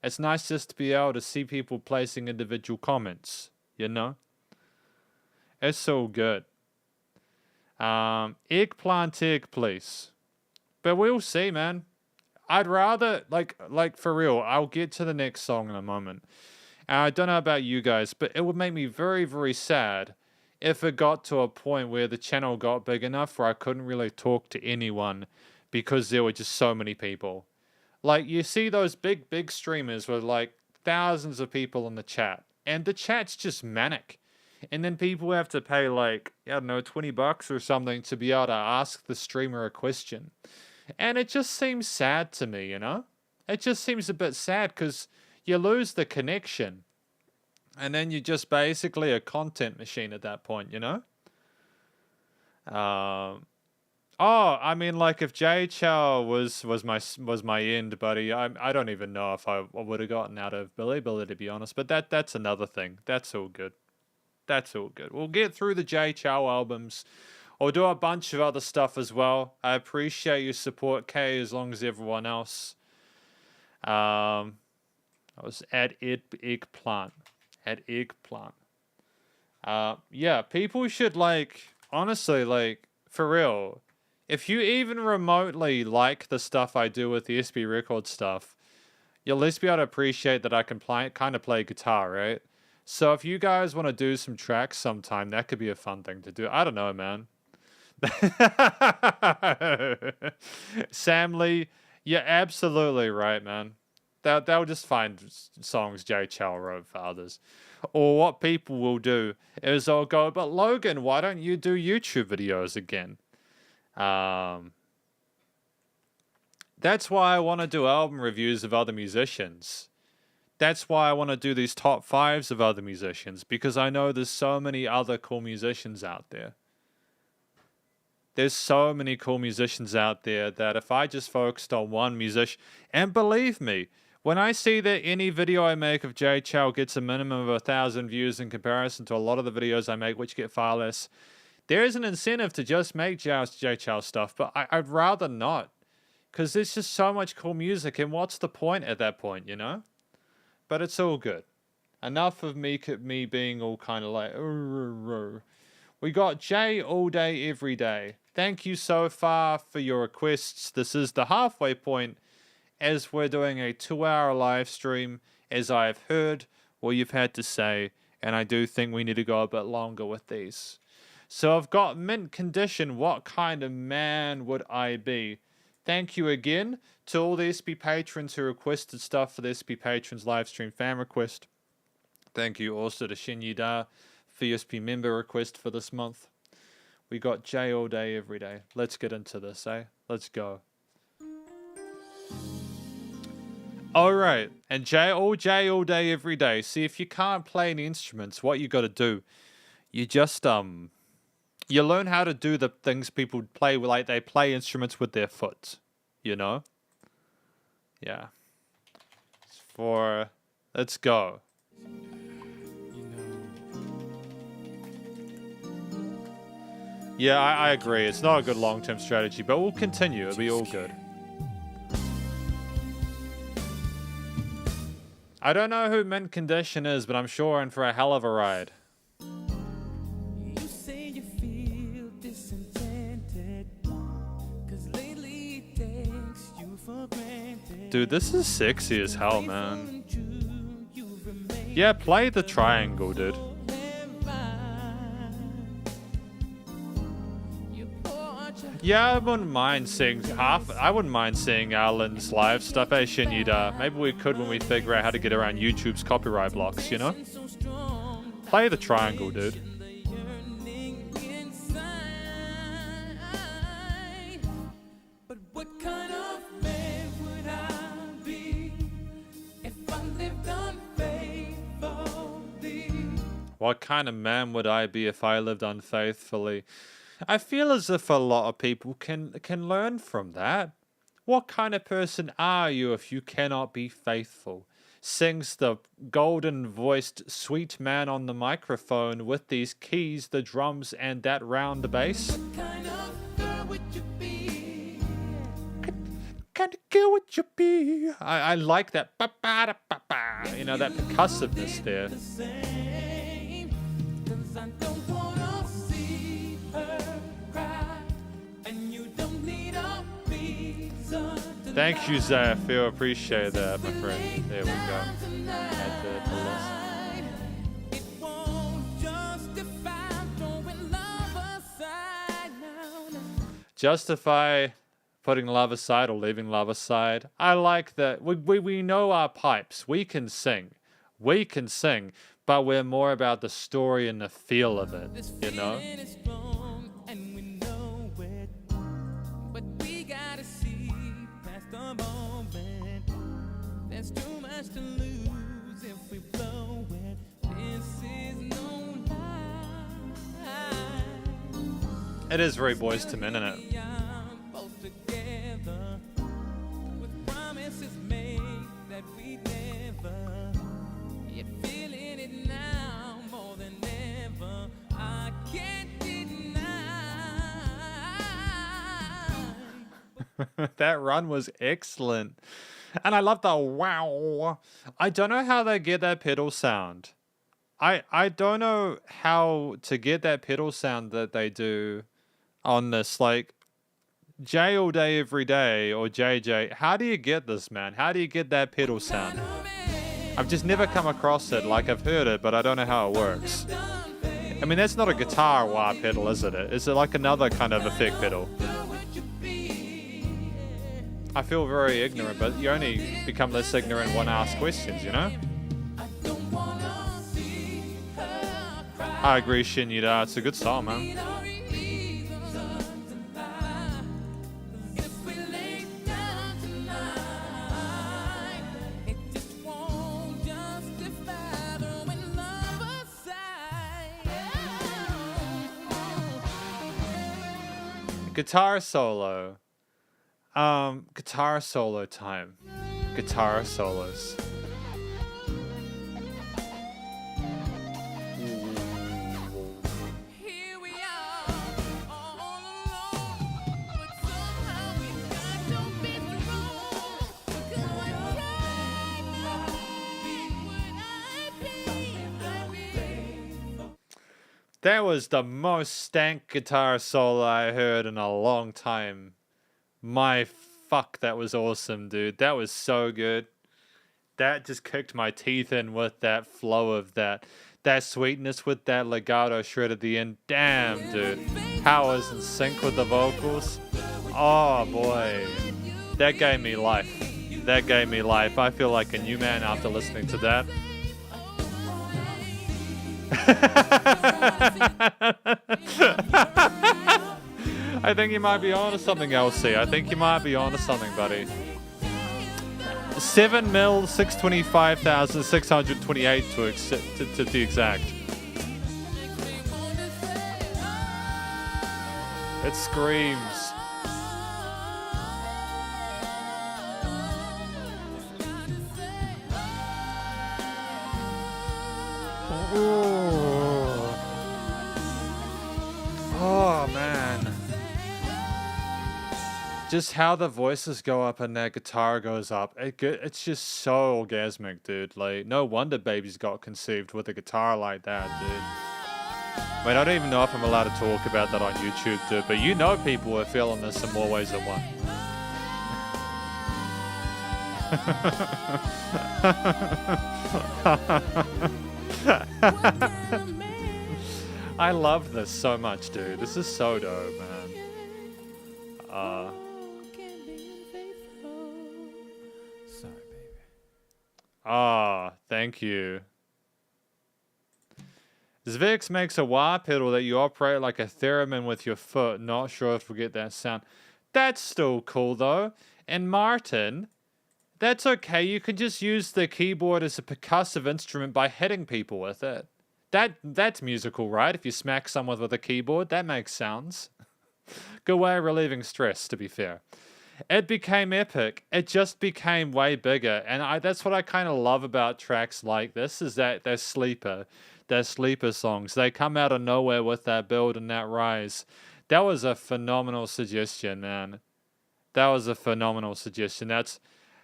It's nice just to be able to see people placing individual comments, you know? It's so good. Eggplant egg, please. But we'll see, man. I'd rather, like for real, I'll get to the next song in a moment. And I don't know about you guys, but it would make me very, very sad if it got to a point where the channel got big enough where I couldn't really talk to anyone because there were just so many people. Like, you see those big streamers with, like, thousands of people in the chat, and the chat's just manic. And then people have to pay, like, I don't know, $20 or something to be able to ask the streamer a question. And it just seems sad to me, you know? It just seems a bit sad because you lose the connection. And then you're just basically a content machine at that point, you know? I mean, like, if Jay Chow was my end, buddy, I don't even know if I would have gotten out of Billy, to be honest. But that's another thing. That's all good. That's all good. We'll get through the Jay Chow albums. I'll do a bunch of other stuff as well. I appreciate your support, Kay, as long as everyone else. I was at eggplant. At eggplant. Yeah, people should, like, honestly, like, for real, if you even remotely like the stuff I do with the SB Records stuff, you'll at least be able to appreciate that I can kind of play guitar, right? So if you guys want to do some tracks sometime, that could be a fun thing to do. I don't know, man. Sam Lee, you're absolutely right, man. They'll just find songs Jay Chow wrote for others. Or what people will do is they'll go, but Logan, why don't you do YouTube videos again? That's why I want to do album reviews of other musicians. That's why I want to do these top 5s of other musicians, because I know there's so many other cool musicians out there. There's so many cool musicians out there that if I just focused on one musician, and believe me, when I see that any video I make of Jay Chow gets a minimum of 1,000 views in comparison to a lot of the videos I make which get far less, there is an incentive to just make Jay Chow stuff, but I'd rather not. Because there's just so much cool music, and what's the point at that point, you know? But it's all good. Enough of me being all kind of like... We got Jay all day, every day. Thank you so far for your requests. This is the halfway point as we're doing a 2-hour live stream, as I've heard what you've had to say, and I do think we need to go a bit longer with these. So I've got mint condition, what kind of man would I be? Thank you again to all the SP patrons who requested stuff for the SP patrons live stream fan request. Thank you also to Shin Yida for your SP member request for this month. We got Jay all day, every day. Let's get into this, eh? Let's go. Alright, and Jay all day, every day. See, if you can't play any instruments, what you gotta do, you just, you learn how to do the things people play, like they play instruments with their foot, you know? Yeah. Let's go. Yeah, I agree. It's not a good long-term strategy, but we'll continue. It'll be all good. I don't know who Mint Condition is, but I'm sure we're in for a hell of a ride. You say you feel disenchanted, 'cause lately it takes you for granted. Dude, this is sexy as hell, man. Yeah, play the triangle, dude. Yeah, I wouldn't mind seeing I wouldn't mind seeing Alan's live stuff. Hey, Shinyida. Maybe we could when we figure out how to get around YouTube's copyright blocks, you know? Play the triangle, dude. But what kind of man would I be if I lived unfaithfully? What kind of man would I be if I lived unfaithfully? I feel as if a lot of people can learn from that. What kind of person are you if you cannot be faithful? Sings the golden-voiced sweet man on the microphone with these keys, the drums, and that round bass. What kind of girl would you be? Kind of girl would you be? I like that, ba-ba-da-ba-ba, you know, that percussiveness there. Same, 'cause I don't wanna see her cry. Thank you, Zeph. I appreciate that, my friend. There we go. Add the list. It won't justify throwing love aside now. Justify putting love aside or leaving love aside. I like that. We know our pipes. We can sing. We can sing. But we're more about the story and the feel of it, you know? And we know it, but we gotta see past the moment. There's too much to lose if we blow it. This is no lie. It is very Boys to Men, isn't it? Both together with promises made that we never. Yet feeling it now more than ever. I can't deny. That run was excellent. And I love the wow. I don't know how they get that pedal sound. I don't know how to get that pedal sound that they do on this. Like, J all day, every day, or JJ. How do you get this, man? How do you get that pedal sound? I've just never come across it. Like, I've heard it, but I don't know how it works. I mean, that's not a guitar wah pedal, is it? Is it like another kind of effect pedal? I feel very ignorant, but you only become less ignorant when I ask questions, you know? I agree, Shinyuda. It's a good song, man. Guitar solo. Guitar solo time. Guitar solos. Here we are, all alone, but somehow we got no business wrong. 'Cause I tried not to be what I be. That was the most stank guitar solo I heard in a long time. My fuck, that was awesome, dude. That was so good. That just kicked my teeth in with that flow of that sweetness with that legato shred at the end. Damn, dude. How I was in sync with the vocals. Oh, boy. That gave me life. That gave me life. I feel like a new man after listening to that. I think you might be onto something, LC. I think you might be onto something, buddy. 7,625,628 to be exact. It screams. Ooh. Oh, man. Just how the voices go up and that guitar goes up. It's just so orgasmic, dude. Like, no wonder babies got conceived with a guitar like that, dude. I mean, I don't even know if I'm allowed to talk about that on YouTube, dude. But you know people are feeling this in more ways than one. I love this so much, dude. This is so dope, man. Sorry, baby. Thank you. Zvix makes a wah pedal that you operate like a theremin with your foot. Not sure if we'll get that sound. That's still cool, though. And Martin, that's okay. You can just use the keyboard as a percussive instrument by hitting people with it. That's musical, right? If you smack someone with a keyboard, that makes sounds. Good way of relieving stress, to be fair. It became epic. It just became way bigger. And that's what I kind of love about tracks like this, is that they're sleeper songs. They come out of nowhere with that build and that rise. That was a phenomenal suggestion, man. That was a phenomenal suggestion.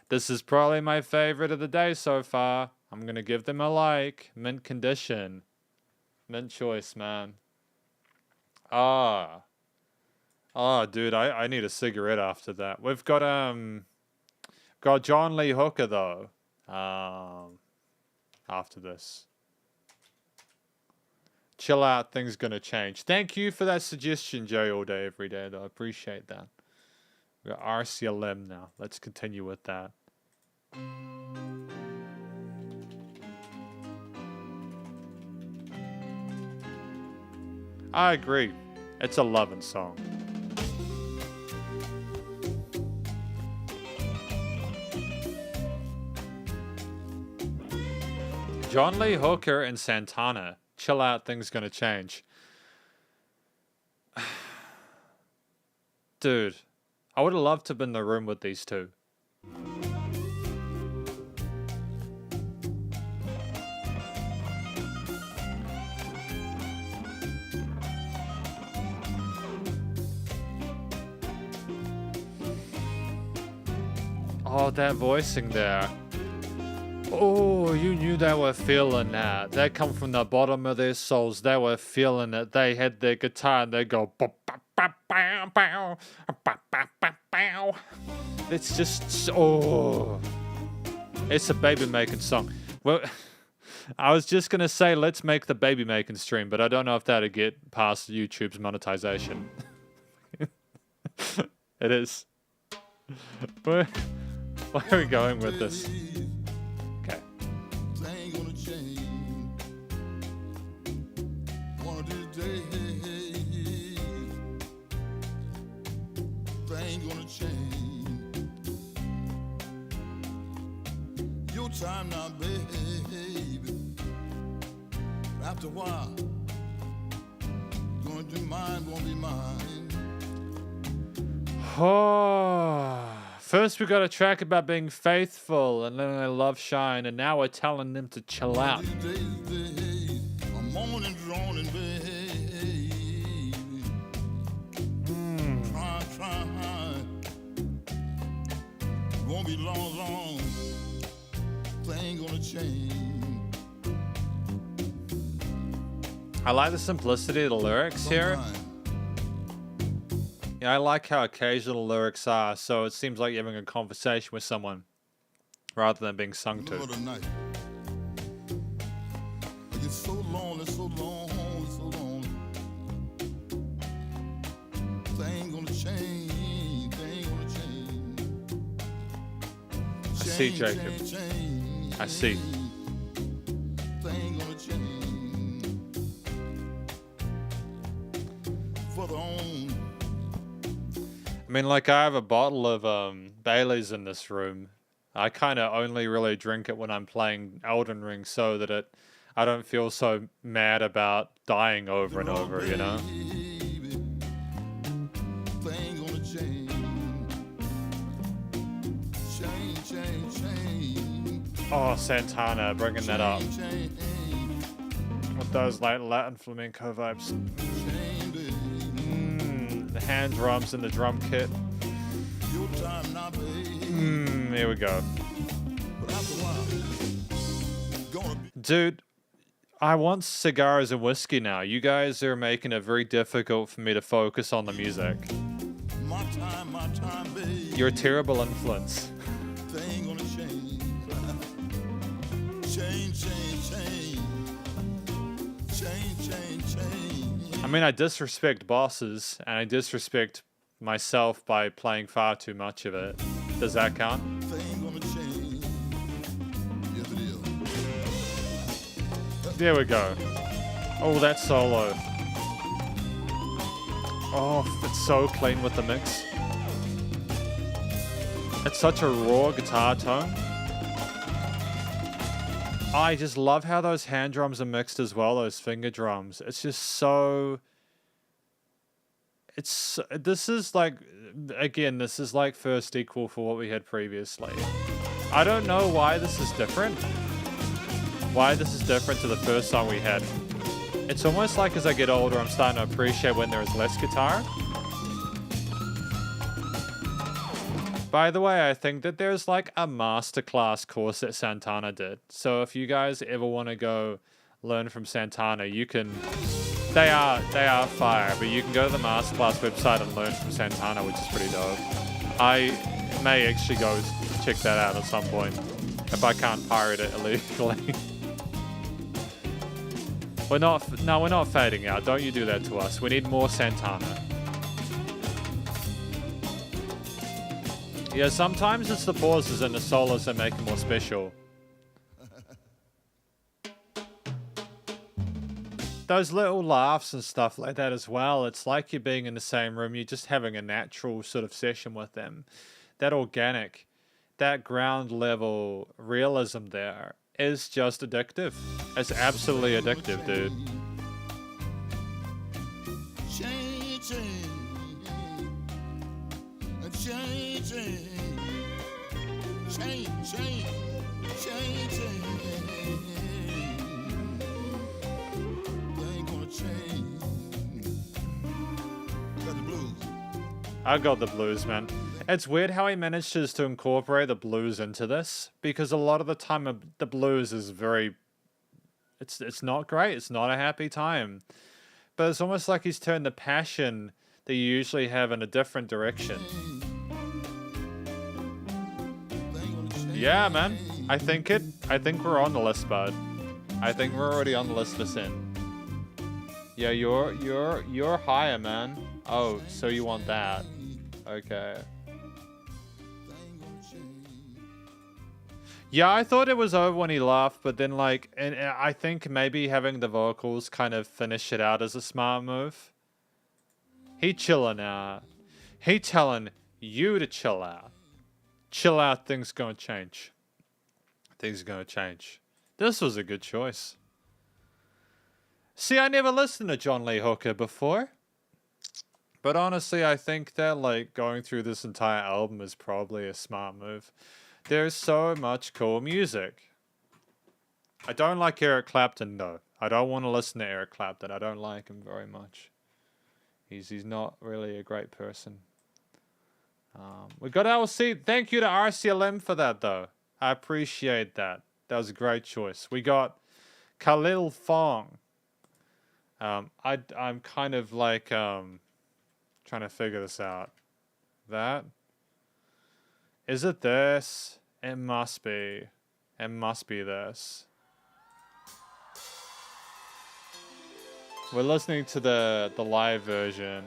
This is probably my favorite of the day so far. I'm going to give them a like. Mint condition. Mint choice, man. Oh, dude, I need a cigarette after that. We've got, got John Lee Hooker though. After this. Chill out, things gonna change. Thank you for that suggestion, Joey, all day, every day, though. I appreciate that. We got RCLM now. Let's continue with that. I agree. It's a loving song. John Lee Hooker and Santana. Chill out, things gonna change. Dude, I would have loved to have been in the room with these two. Oh, that voicing there. Oh, you knew they were feeling that. They come from the bottom of their souls. They were feeling it. They had their guitar and they go. It's just, oh. It's a baby making song. Well, I was just going to say, let's make the baby making stream, but I don't know if that'll get past YouTube's monetization. It is. Where are we going with this? Okay. Your time now, baby. After a while, going to be mine, won't be mine. Oh. First we got a track about being faithful and letting their love shine, and now we're telling them to chill out. Won't be long, long. Thing gonna change. I like the simplicity of the lyrics here. Yeah, I like how occasional lyrics are, so it seems like you're having a conversation with someone rather than being sung to. It's so lonely, so lonely, so lonely. Thing gonna change, thing gonna change. I see, Jacob. I see. Thing gonna change. For the own. I mean, like, I have a bottle of Bailey's in this room. I kind of only really drink it when I'm playing Elden Ring so that I don't feel so mad about dying over and over, you know? Oh, Santana, bringing that up. With those, like, Latin flamenco vibes. The hand drums and the drum kit. Here we go. Dude, I want cigars and whiskey now. You guys are making it very difficult for me to focus on the music. You're a terrible influence. I mean, I disrespect bosses, and I disrespect myself by playing far too much of it. Does that count? There we go. Oh, that solo. Oh, it's so clean with the mix. It's such a raw guitar tone. I just love how those hand drums are mixed as well, those finger drums. It's just so... This is like... Again, this is like first equal for what we had previously. I don't know why this is different. Why this is different to the first song we had. It's almost like as I get older, I'm starting to appreciate when there is less guitar. By the way, I think that there's like a masterclass course that Santana did. So if you guys ever want to go learn from Santana, you can... They are fire, but you can go to the masterclass website and learn from Santana, which is pretty dope. I may actually go check that out at some point. If I can't pirate it illegally. We're not fading out. Don't you do that to us. We need more Santana. Yeah, sometimes it's the pauses and the solos that make it more special. Those little laughs and stuff like that as well. It's like you're being in the same room. You're just having a natural sort of session with them. That organic, that ground level realism there is just addictive. It's absolutely addictive, dude. I got the blues, man. It's weird how he manages to incorporate the blues into this, because a lot of the time the blues is very... It's not great. It's not a happy time. But it's almost like he's turned the passion that you usually have in a different direction. Yeah, man. I think we're on the list, bud. I think we're already on the list for Sin. Yeah, you're higher, man. Oh, so you want that. Okay. Yeah, I thought it was over when he laughed, but then like, and I think maybe having the vocals kind of finish it out as a smart move. He chilling out. He telling you to chill out. Chill out, things gonna change. Things gonna change. This was a good choice. See, I never listened to John Lee Hooker before. But honestly, I think that like going through this entire album is probably a smart move. There's so much cool music. I don't like Eric Clapton, though. I don't want to listen to Eric Clapton. I don't like him very much. He's not really a great person. We got LC. Thank you to RCLM for that, though. I appreciate that. That was a great choice. We got Khalil Fong. I'm kind of like trying to figure this out. That is it. This it must be. It must be this. We're listening to the live version.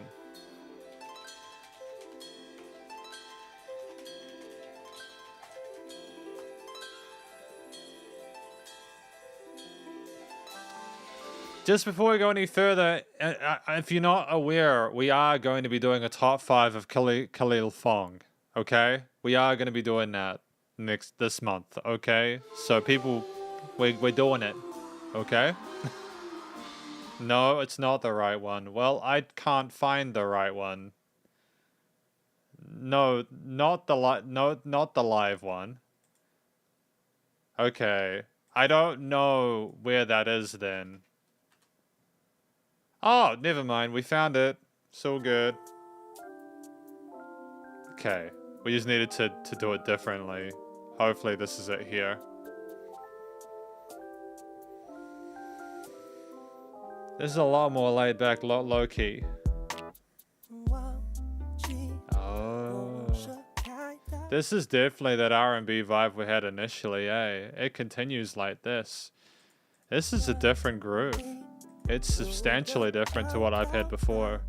Just before we go any further, if you're not aware, we are going to be doing a top 5 of Khalil Fong. Okay? We are going to be doing that this month. Okay? So people, we're doing it. Okay? No, it's not the right one. Well, I can't find the right one. No, not the live one. Okay. I don't know where that is then. Oh, never mind. We found it. So good. Okay. We just needed to do it differently. Hopefully this is it here. This is a lot more laid back, low key. Oh. This is definitely that R&B vibe we had initially, eh? It continues like this. This is a different groove. It's substantially different to what I've had before.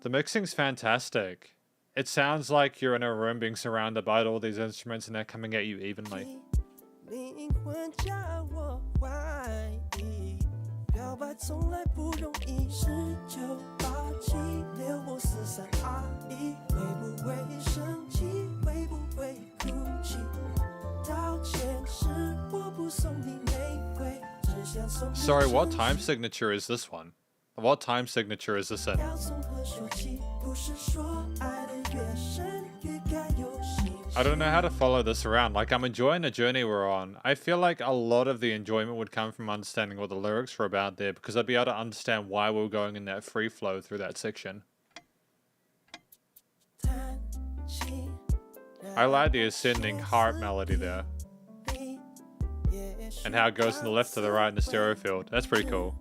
The mixing's fantastic. It sounds like you're in a room being surrounded by all these instruments and they're coming at you evenly. Sorry, what time signature is this one? What time signature is this in? I don't know how to follow this around. Like, I'm enjoying the journey we're on. I feel like a lot of the enjoyment would come from understanding what the lyrics were about there, because I'd be able to understand why we were going in that free flow through that section. I like the ascending harp melody there. And how it goes from the left to the right in the stereo field. That's pretty cool.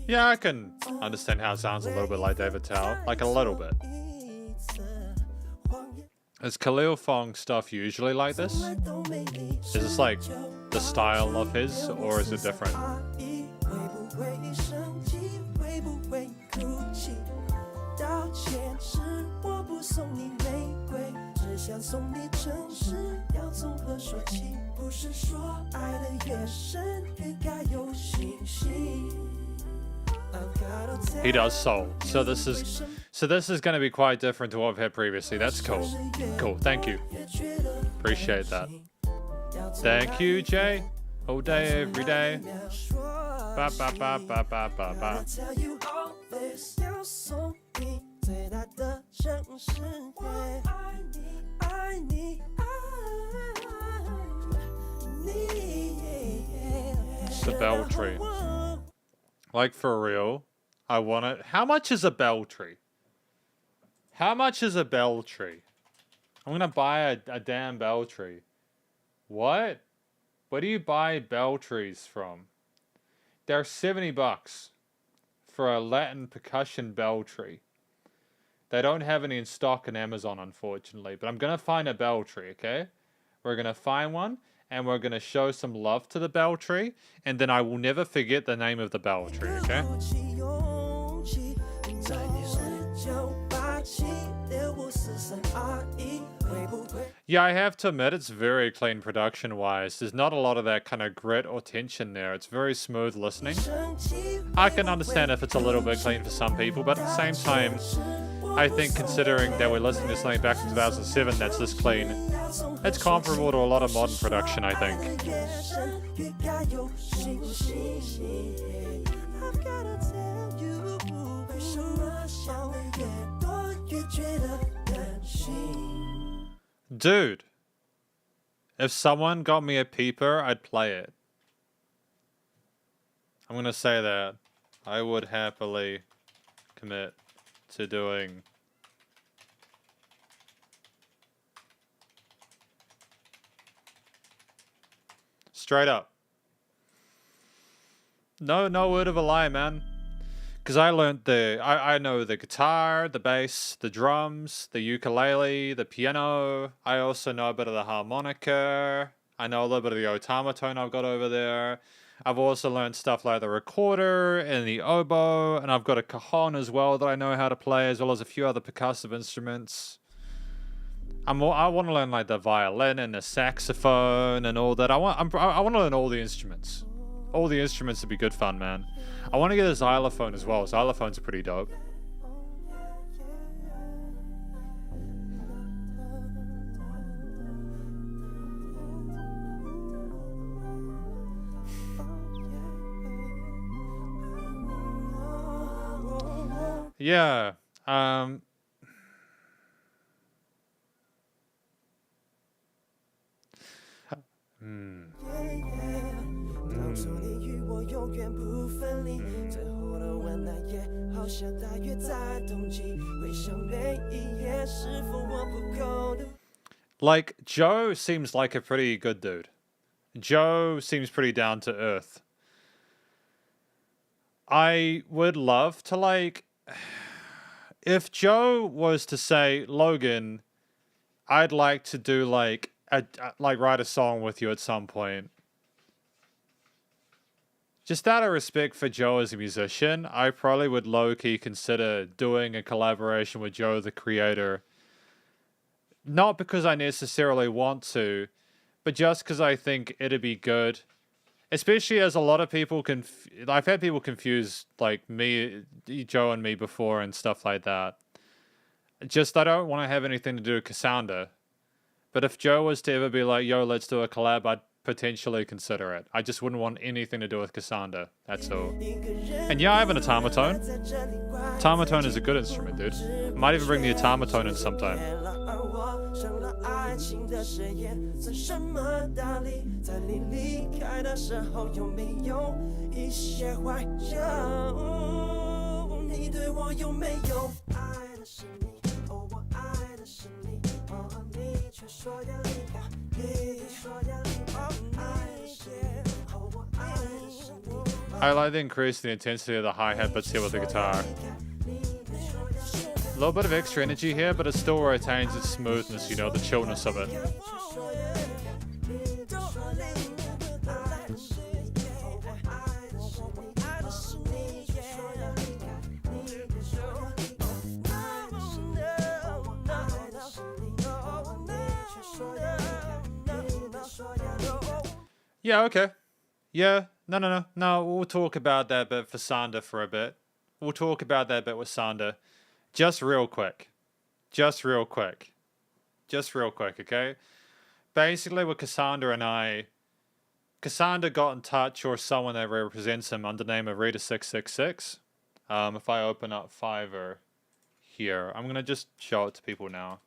Yeah, I can understand how it sounds a little bit like David Tao. Like a little bit. Is Khalil Fong stuff usually like this? Is this like the style of his, or is it different? He does soul. So this is going to be quite different to what I've had previously. That's cool. Cool. Thank you. Appreciate that. Thank you, Jay. All day, every day. Ba ba ba ba ba ba ba. It's the bell tree. Like, for real, I want it. How much is a bell tree? How much is a bell tree? I'm gonna buy a damn bell tree. What? Where do you buy bell trees from? They're $70 for a Latin percussion bell tree. They don't have any in stock on Amazon, unfortunately. But I'm gonna find a bell tree, okay? We're gonna find one. And we're going to show some love to the bell tree. And then I will never forget the name of the bell tree, okay? Yeah, I have to admit, it's very clean production-wise. There's not a lot of that kind of grit or tension there. It's very smooth listening. I can understand if it's a little bit clean for some people, but at the same time, I think considering that we're listening to something back in 2007 that's this clean, it's comparable to a lot of modern production, I think. Dude, if someone got me a peeper, I'd play it. I'm gonna say that. I would happily commit to doing straight up. No word of a lie, man. Because I learned I know the guitar, the bass, the drums, the ukulele, the piano. I also know a bit of the harmonica. I know a little bit of the automaton I've got over there. I've also learned stuff like the recorder and the oboe, and I've got a cajon as well that I know how to play, as well as a few other percussive instruments. I want to learn like the violin and the saxophone and all that. I want to learn all the instruments. All the instruments would be good fun, man. I want to get a xylophone as well. Xylophones are pretty dope. Yeah. Like, Joe seems like a pretty good dude. Joe seems pretty down to earth. I would love to, like, if Joe was to say, Logan, I'd like to do like write a song with you at some point. Just out of respect for Joe as a musician, I probably would low-key consider doing a collaboration with Joe, the creator. Not because I necessarily want to, but just because I think it'd be good. Especially as a lot of people I've had people confuse like me, Joe and me before and stuff like that. Just I don't want to have anything to do with Cassandra. But if Joe was to ever be like, yo, let's do a collab, I'd potentially consider it. I just wouldn't want anything to do with Cassandra. That's all. And yeah, I have an automaton. Automaton is a good instrument, dude. I might even bring the automaton in sometime. 情的誓言算什么道理？在你离开的时候，有没有一些怀旧？你对我有没有爱的是你？哦，我爱的是你。哦，你却说要离开，你说要离开，爱的是你。哦，我爱的是你。I like the increase the intensity of the hi-hat bits here with the guitar. A little bit of extra energy here, but it still retains its smoothness, you know, the chillness of it. Yeah, okay. Yeah, no, we'll talk about that bit for Sander for a bit. We'll talk about that bit with Sander. Just real quick, okay? Basically, with Cassandra and I, Cassandra got in touch, or someone that represents him, under the name of Rita666. If I open up Fiverr here, I'm going to just show it to people now.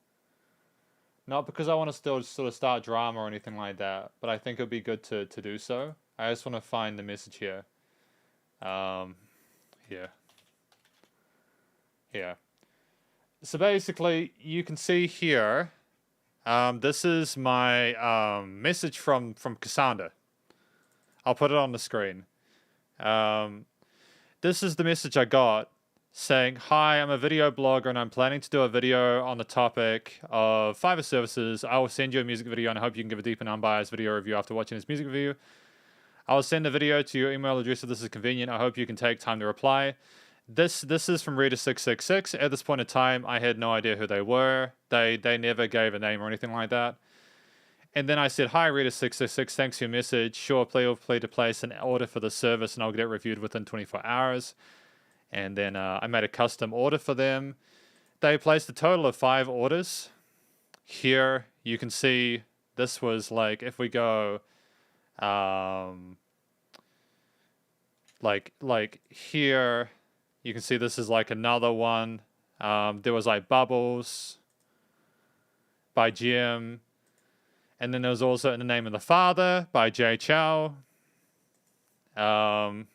Not because I want to still sort of start drama or anything like that, but I think it would be good to do so. I just want to find the message here. Here. So basically, you can see here, this is my message from Cassandra. I'll put it on the screen. This is the message I got saying, "Hi, I'm a video blogger and I'm planning to do a video on the topic of Fiverr services. I will send you a music video and I hope you can give a deep and unbiased video review after watching this music review. I will send the video to your email address if this is convenient. I hope you can take time to reply." This is from Rita666. At this point in time, I had no idea who they were. They never gave a name or anything like that. And then I said, "Hi, Rita666. Thanks for your message. Sure, please to place an order for the service and I'll get it reviewed within 24 hours. And then I made a custom order for them. They placed a total of 5 orders. Here, you can see this was like, if we go, like here, you can see this is like another one. There was like Bubbles by Jim. And then there was also In the Name of the Father by Jay Chow. If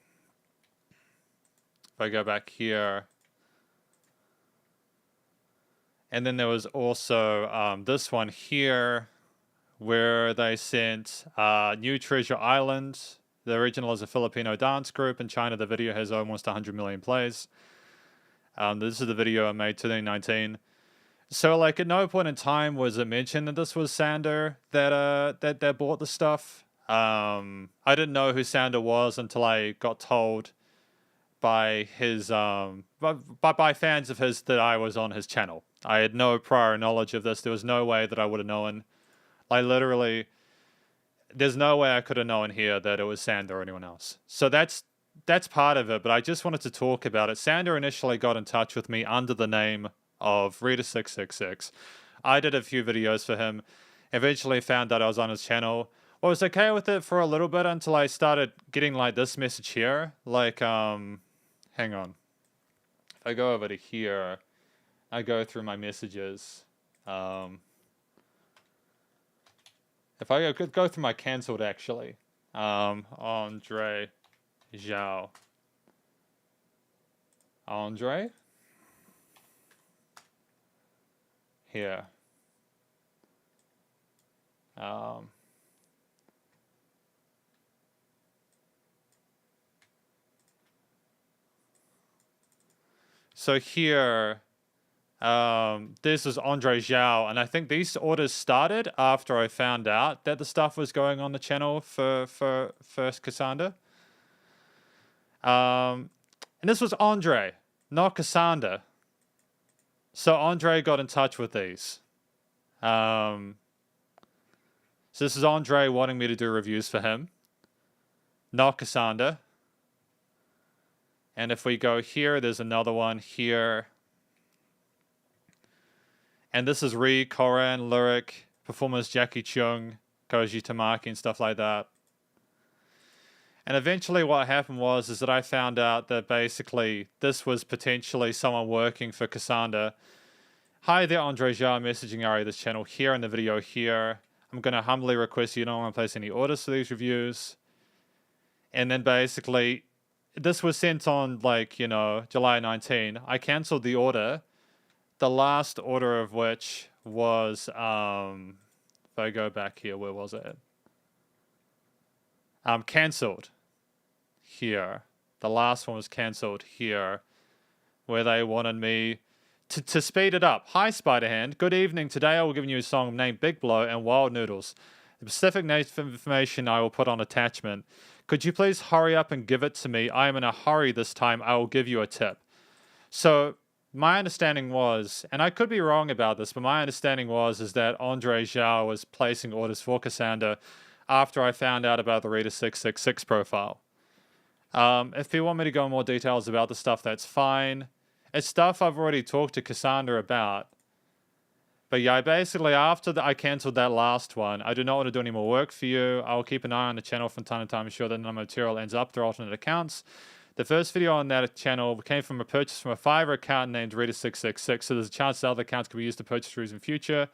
I go back here. And then there was also this one here where they sent New Treasure Island. The original is a Filipino dance group. In China, the video has almost 100 million plays. This is the video I made 2019. So, like, at no point in time was it mentioned that this was Sander that bought the stuff. I didn't know who Sander was until I got told by his by fans of his that I was on his channel. I had no prior knowledge of this. There was no way that I would have known. Like, literally, there's no way I could have known here that it was Sander or anyone else. So that's part of it, but I just wanted to talk about it. Sander initially got in touch with me under the name of Rita666. I did a few videos for him. Eventually found out I was on his channel. I was okay with it for a little bit until I started getting like this message here. Like, hang on. If I go over to here, I go through my messages. If I go through my cancelled, actually. Andre Zhao. Andre? Here. So here, this is Andre Zhao, and I think these orders started after I found out that the stuff was going on the channel for First Cassandra. And this was Andre, not Cassandra. So Andre got in touch with these. So this is Andre wanting me to do reviews for him, not Cassandra. And if we go here, there's another one here. And this is Ri, Koran, Lyric, performers Jackie Chung, Koji Tamaki, and stuff like that. And eventually what happened was that I found out that basically this was potentially someone working for Cassandra. Hi there, Andre Jar, messaging Ari this channel here in the video here. I'm going to humbly request you don't want to place any orders for these reviews. And then basically, this was sent on, like, you know, July 19. I cancelled the order. The last order of which was, if I go back here, where was it? Cancelled here. The last one was cancelled here, where they wanted me to speed it up. Hi, Spiderhand. Good evening. Today I will give you a song named Big Blow and Wild Noodles. The specific information I will put on attachment. Could you please hurry up and give it to me? I am in a hurry this time. I will give you a tip. So my understanding was, and I could be wrong about this, but my understanding is that Andre Zhao was placing orders for Cassandra after I found out about the Reader 666 profile. If you want me to go in more details about the stuff, that's fine. It's stuff I've already talked to Cassandra about. But yeah, basically after I cancelled that last one, I do not want to do any more work for you. I will keep an eye on the channel from time to time, ensure that no material ends up through alternate accounts. The first video on that channel came from a purchase from a Fiverr account named Reader666, so there's a chance that other accounts could be used to purchase reviews in future.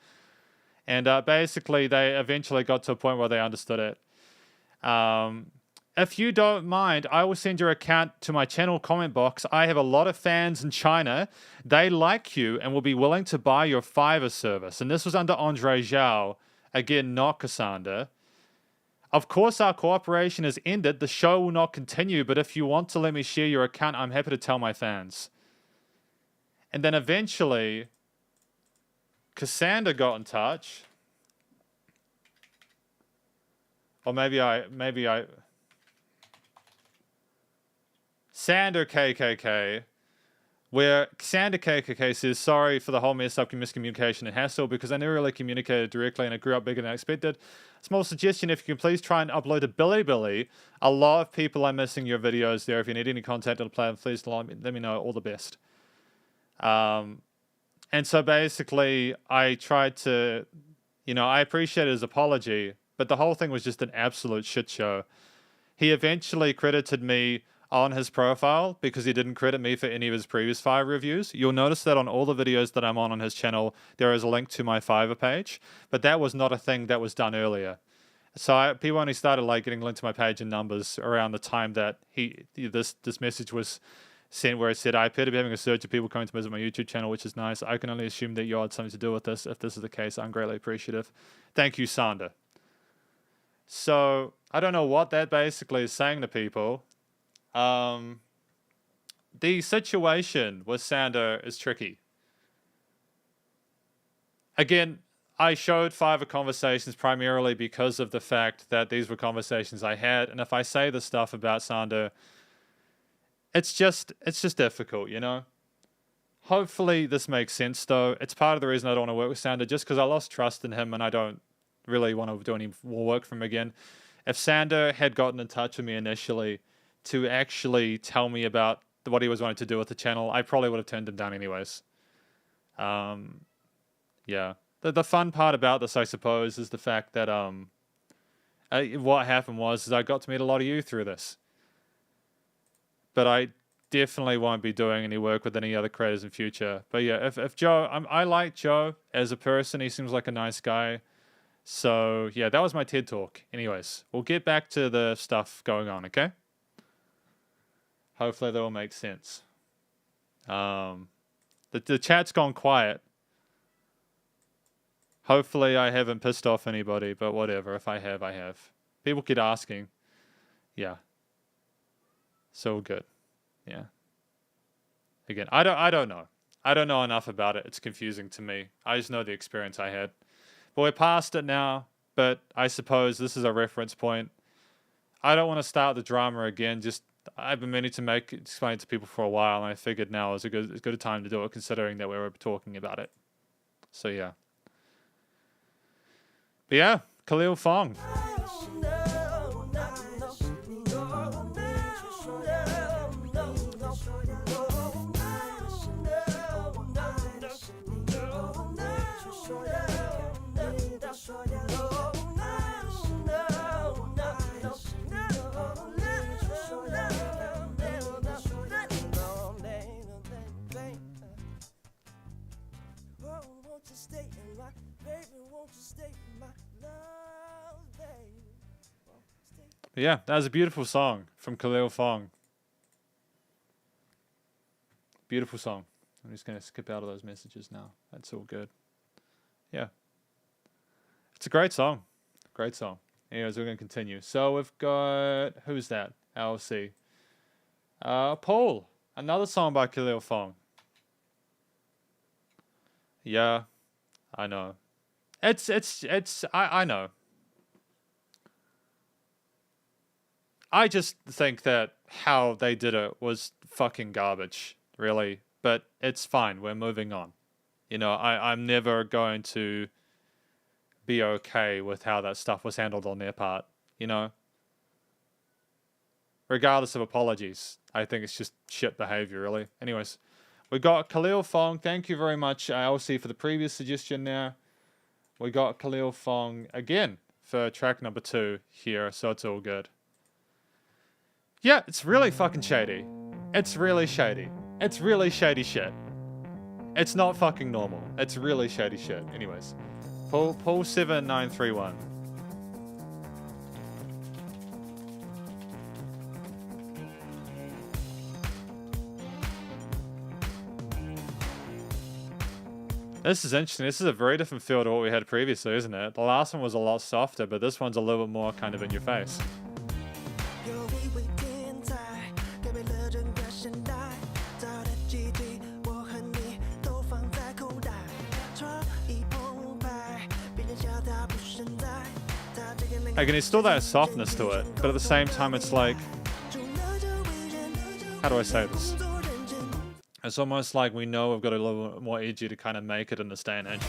And basically, they eventually got to a point where they understood it. If you don't mind, I will send your account to my channel comment box. I have a lot of fans in China. They like you and will be willing to buy your Fiverr service. And this was under Andre Zhao. Again, not Cassandra. Of course, our cooperation has ended. The show will not continue. But if you want to let me share your account, I'm happy to tell my fans. And then eventually, Cassandra got in touch. Or maybe I... Sander KKK, where Sander KKK says, sorry for the whole mess up, miscommunication and hassle because I never really communicated directly and it grew up bigger than I expected. Small suggestion, if you can please try and upload to Bilibili. A lot of people are missing your videos there. If you need any contact on the platform, please let me know. All the best. And so basically, I tried to, you know, I appreciate his apology, but the whole thing was just an absolute shit show. He eventually credited me on his profile because he didn't credit me for any of his previous Fiverr reviews. You'll notice that on all the videos that I'm on his channel, there is a link to my Fiverr page, but that was not a thing that was done earlier. So people only started like getting linked to my page in numbers around the time that this message was sent, where it said, I appear to be having a surge of people coming to visit my YouTube channel, which is nice. I can only assume that you had something to do with this. If this is the case, I'm greatly appreciative. Thank you, Sander. So I don't know what that basically is saying to people. The situation with Sander is tricky. Again, I showed Fiverr conversations primarily because of the fact that these were conversations I had, and if I say the stuff about Sander, it's just difficult, you know? Hopefully this makes sense, though. It's part of the reason I don't want to work with Sander, just because I lost trust in him and I don't really want to do any more work for him again. If Sander had gotten in touch with me initially to actually tell me about what he was wanting to do with the channel, I probably would have turned him down anyways. Yeah. The fun part about this, I suppose, is the fact that what happened was I got to meet a lot of you through this. But I definitely won't be doing any work with any other creators in future. But yeah, if Joe, I like Joe as a person. He seems like a nice guy. So yeah, that was my TED Talk. Anyways, we'll get back to the stuff going on, okay? Hopefully that will make sense. The chat's gone quiet. Hopefully I haven't pissed off anybody, but whatever. If I have, I have. People keep asking. Yeah. So good. Yeah. Again, I don't know. I don't know enough about it. It's confusing to me. I just know the experience I had. But we're past it now. But I suppose this is a reference point. I don't want to start the drama again. Just I've been meaning to explain it to people for a while, and I figured now is as good a time to do it, considering that we were talking about it. So yeah. But yeah, Khalil Fong. Yeah, that was a beautiful song from Khalil Fong. Beautiful song. I'm just going to skip out of those messages now. That's all good. Yeah. It's a great song. Great song. Anyways, we're going to continue. So we've got... Who's that? LC. Paul. Another song by Khalil Fong. Yeah. I know. I know. I just think that how they did it was fucking garbage, really. But it's fine. We're moving on. You know, I'm never going to be okay with how that stuff was handled on their part, you know? Regardless of apologies. I think it's just shit behavior, really. Anyways, we got Khalil Fong. Thank you very much, LC, for the previous suggestion there. We got Khalil Fong again for track number 2 here, so it's all good. Yeah, it's really fucking shady. It's really shady. It's really shady shit. It's not fucking normal. It's really shady shit. Anyways, Paul 7931. This is interesting. This is a very different feel to what we had previously, isn't it? The last one was a lot softer, but this one's a little bit more kind of in your face. Again, there's still that softness to it, but at the same time, it's like... How do I say this? It's almost like we know we've got a little bit more edgy to kind of make it in this day and age.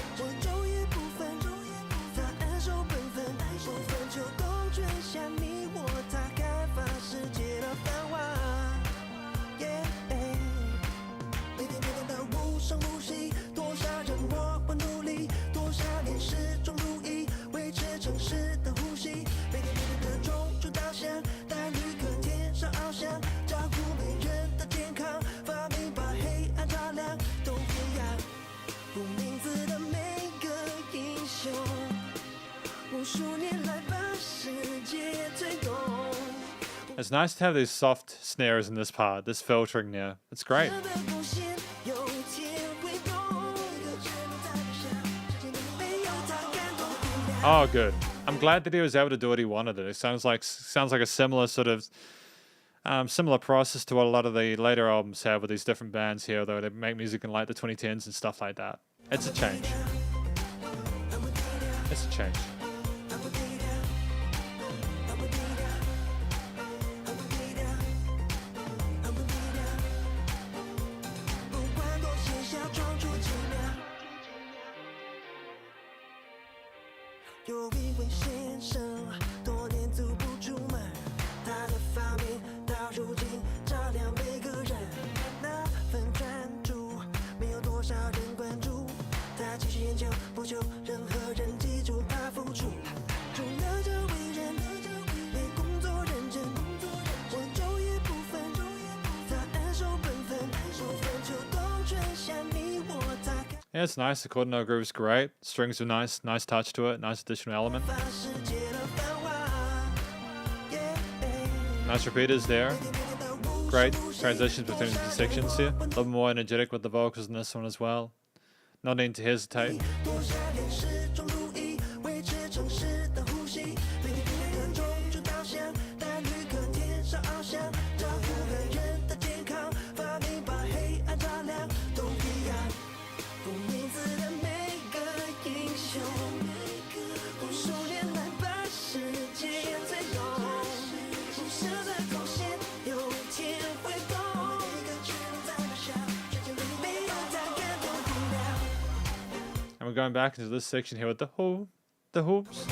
It's nice to have these soft snares in this part, this filtering there. It's great. Oh, good. I'm glad that he was able to do what he wanted. It sounds like a similar sort of similar process to what a lot of the later albums have with these different bands here, though they make music in like the 2010s and stuff like that. It's a change. It's a change. Yeah, it's nice. The chord note groove is great. Strings are nice touch to it. Nice additional element. Nice repeaters there. Great transitions between the sections here. A little more energetic with the vocals in this one as well. Not needing to hesitate. And we're going back into this section here with the hoops.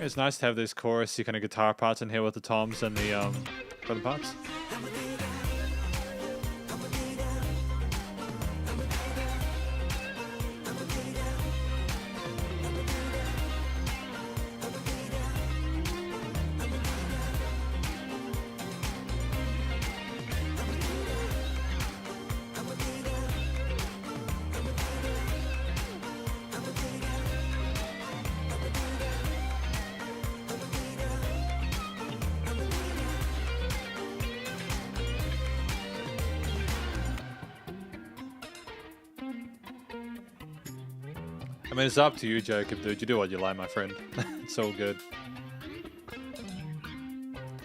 It's nice to have these chorusy kind of guitar parts in here with the toms and the rhythm parts. I mean, it's up to you, Jacob, dude. You do what you like, my friend. It's all good. I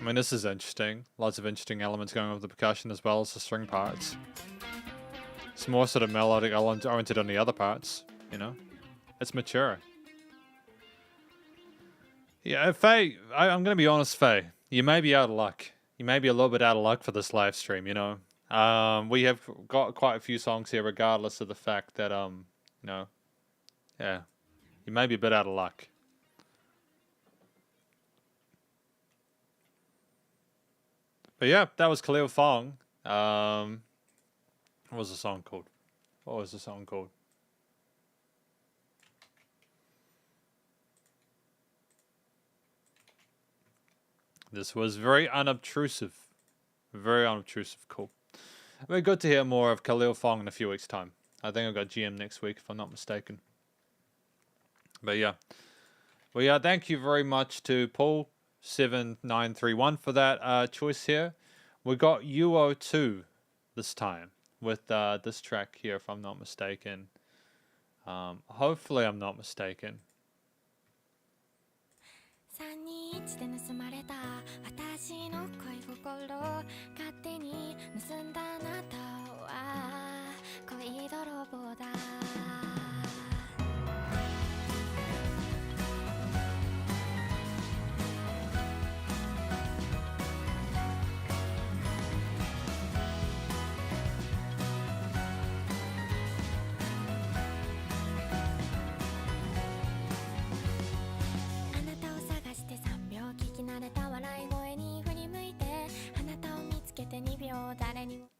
mean, this is interesting. Lots of interesting elements going on with the percussion as well as the string parts. It's more sort of melodic oriented on the other parts, you know? It's mature. Yeah, Faye, I'm going to be honest, Faye. You may be out of luck. You may be a little bit out of luck for this live stream, you know? We have got quite a few songs here regardless of the fact that, you know... Yeah, you may be a bit out of luck. But yeah, that was Khalil Fong. What was the song called? What was the song called? This was very unobtrusive. Very unobtrusive. Cool. We're good to hear more of Khalil Fong in a few weeks' time. I think I've got GM next week, if I'm not mistaken. But yeah. Well, yeah, thank you very much to Paul7931 for that choice here. We got UO2 this time with this track here, if I'm not mistaken. Hopefully I'm not mistaken. 321で盗まれた私の恋心勝手に盗んだあなたは恋泥棒だ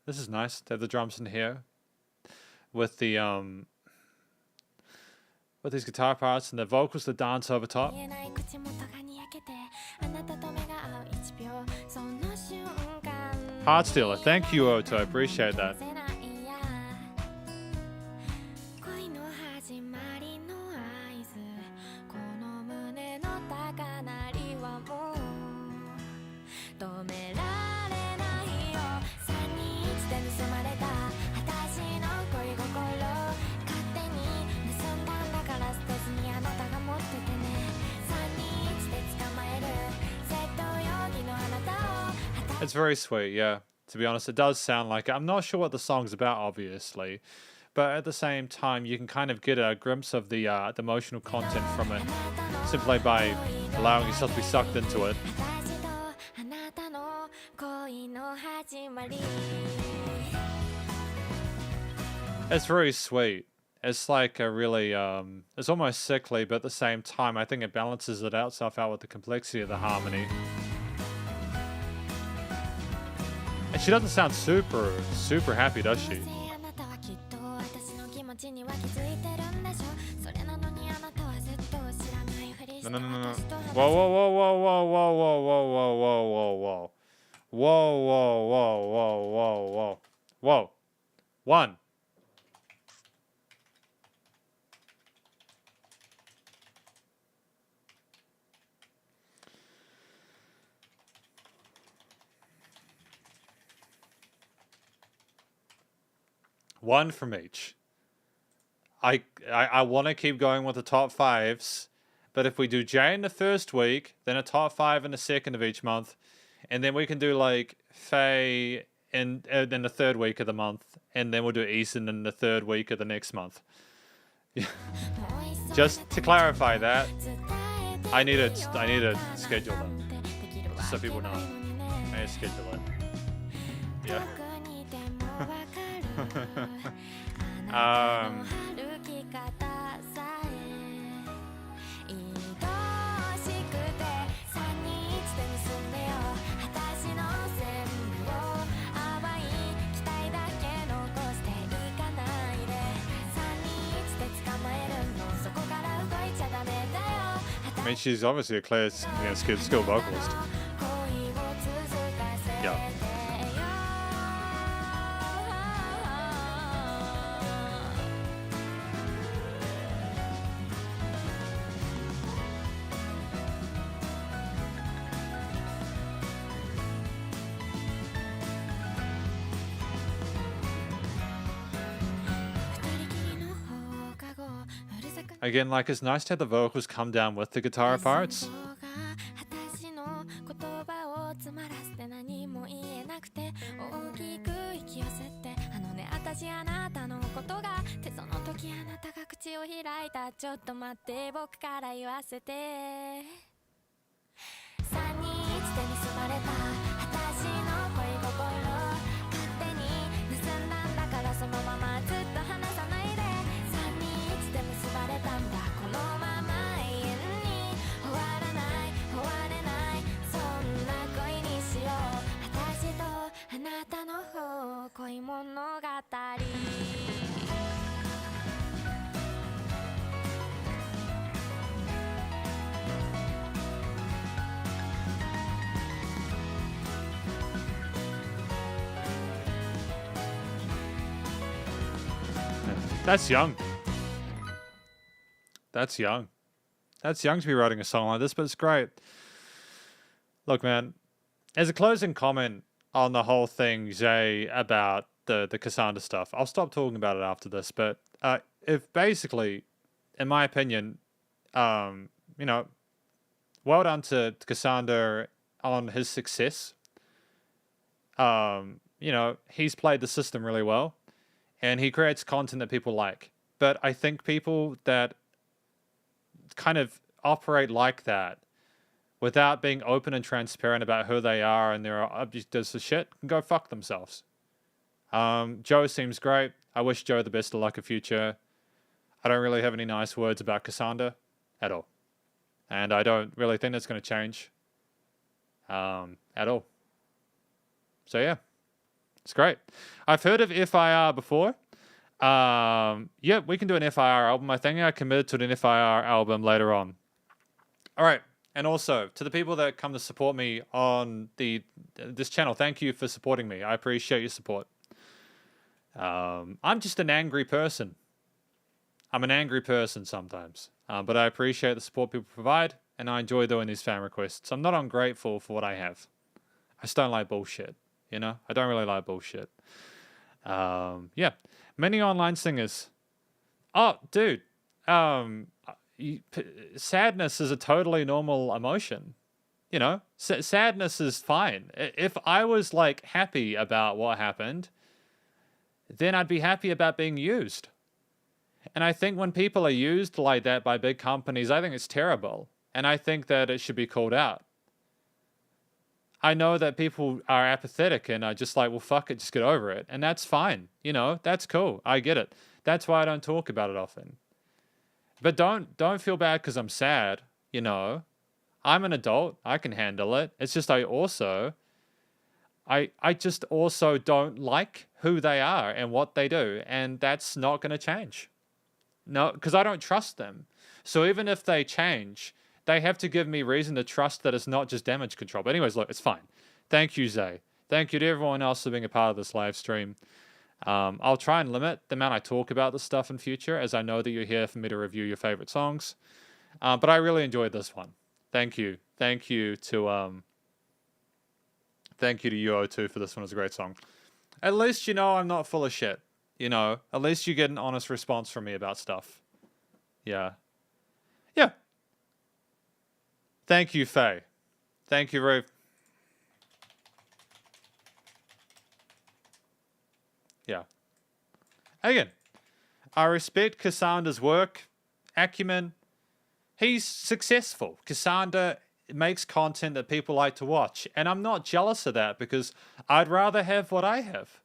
This is nice to have the drums in here with the with these guitar parts and the vocals that dance over top. Heart Stealer, thank you, Otto, I appreciate that. It's very sweet, yeah. To be honest, it does sound like it. I'm not sure what the song's about, obviously, but at the same time, you can kind of get a glimpse of the emotional content from it simply by allowing yourself to be sucked into it. It's very sweet. It's like a really, it's almost sickly, but at the same time, I think it balances itself out with the complexity of the harmony. And she doesn't sound super happy, does she? No. Whoa. Whoa. One. One from each. I want to keep going with the top fives, but if we do Jay in the first week, then a top five in the second of each month, and then we can do like Faye in the third week of the month, and then we'll do Eason in the third week of the next month. Just to clarify that, I need to schedule them so people know. I need to schedule it. Yeah. mean, she's obviously a clear, skilled vocalist. Yeah. Again, like, it's nice to have the vocals come down with the guitar parts. That's young. That's young. That's young to be writing a song like this, but it's great. Look, man, as a closing comment on the whole thing, Jay, about the Cassandra stuff, I'll stop talking about it after this, but if basically, in my opinion, you know, well done to Cassandra on his success. You know, he's played the system really well. And he creates content that people like. But I think people that kind of operate like that without being open and transparent about who they are and their objectives of shit can go fuck themselves. Joe seems great. I wish Joe the best of luck in future. I don't really have any nice words about Cassandra at all. And I don't really think that's going to change at all. So yeah. It's great. I've heard of FIR before. Yeah, we can do an FIR album. I think I committed to an FIR album later on. All right. And also, to the people that come to support me on this channel, thank you for supporting me. I appreciate your support. I'm just an angry person. I'm an angry person sometimes. But I appreciate the support people provide, and I enjoy doing these fan requests. I'm not ungrateful for what I have. I just don't like bullshit. You know, I don't really like bullshit. Yeah, many online singers. Oh, dude. Sadness is a totally normal emotion. You know, sadness is fine. If I was like happy about what happened, then I'd be happy about being used. And I think when people are used like that by big companies, I think it's terrible. And I think that it should be called out. I know that people are apathetic and are just like, well, fuck it, just get over it. And that's fine. You know, that's cool. I get it. That's why I don't talk about it often. But don't feel bad because I'm sad, you know. I'm an adult. I can handle it. It's just I just also don't like who they are and what they do. And that's not going to change. No, because I don't trust them. So even if they change, they have to give me reason to trust that it's not just damage control. But anyways, look, it's fine. Thank you, Zay. Thank you to everyone else for being a part of this live stream. I'll try and limit the amount I talk about this stuff in future, as I know that you're here for me to review your favorite songs. But I really enjoyed this one. Thank you. Thank you to UO2 for this one. It's a great song. At least you know I'm not full of shit. You know, at least you get an honest response from me about stuff. Yeah. Yeah. Thank you, Faye. Thank you, Ray. Yeah. Again, I respect Cassandra's work, acumen. He's successful. Cassandra makes content that people like to watch. And I'm not jealous of that because I'd rather have what I have.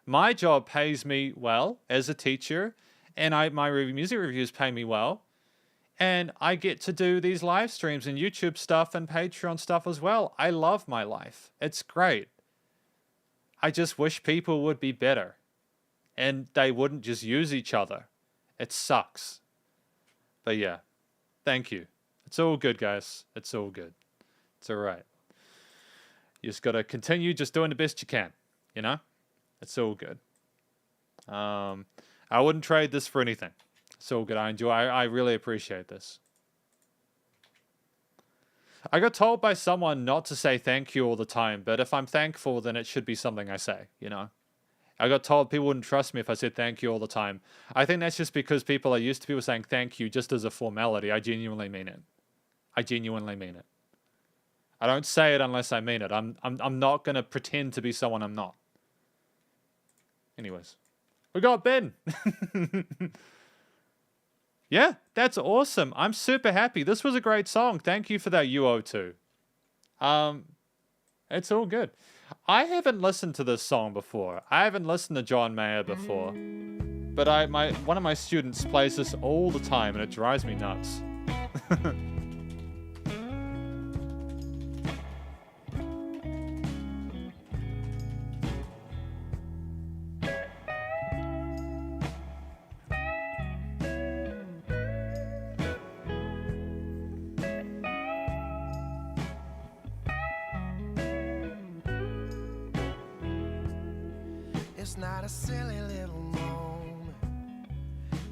My job pays me well as a teacher, and my music reviews pay me well. And I get to do these live streams and YouTube stuff and Patreon stuff as well. I love my life. It's great. I just wish people would be better. And they wouldn't just use each other. It sucks. But yeah, thank you. It's all good, guys. It's all good. It's all right. You just got to continue just doing the best you can, you know? It's all good. I wouldn't trade this for anything. It's all good. I really appreciate this. I got told by someone not to say thank you all the time, but if I'm thankful, then it should be something I say, you know? I got told people wouldn't trust me if I said thank you all the time. I think that's just because people are used to people saying thank you just as a formality. I genuinely mean it. I genuinely mean it. I don't say it unless I mean it. I'm not going to pretend to be someone I'm not. Anyways. We got Ben. Yeah, that's awesome. I'm super happy. This was a great song. Thank you for that, UO2. It's all good. I haven't listened to this song before. I haven't listened to John Mayer before. But one of my students plays this all the time and it drives me nuts. It's not a silly little moment.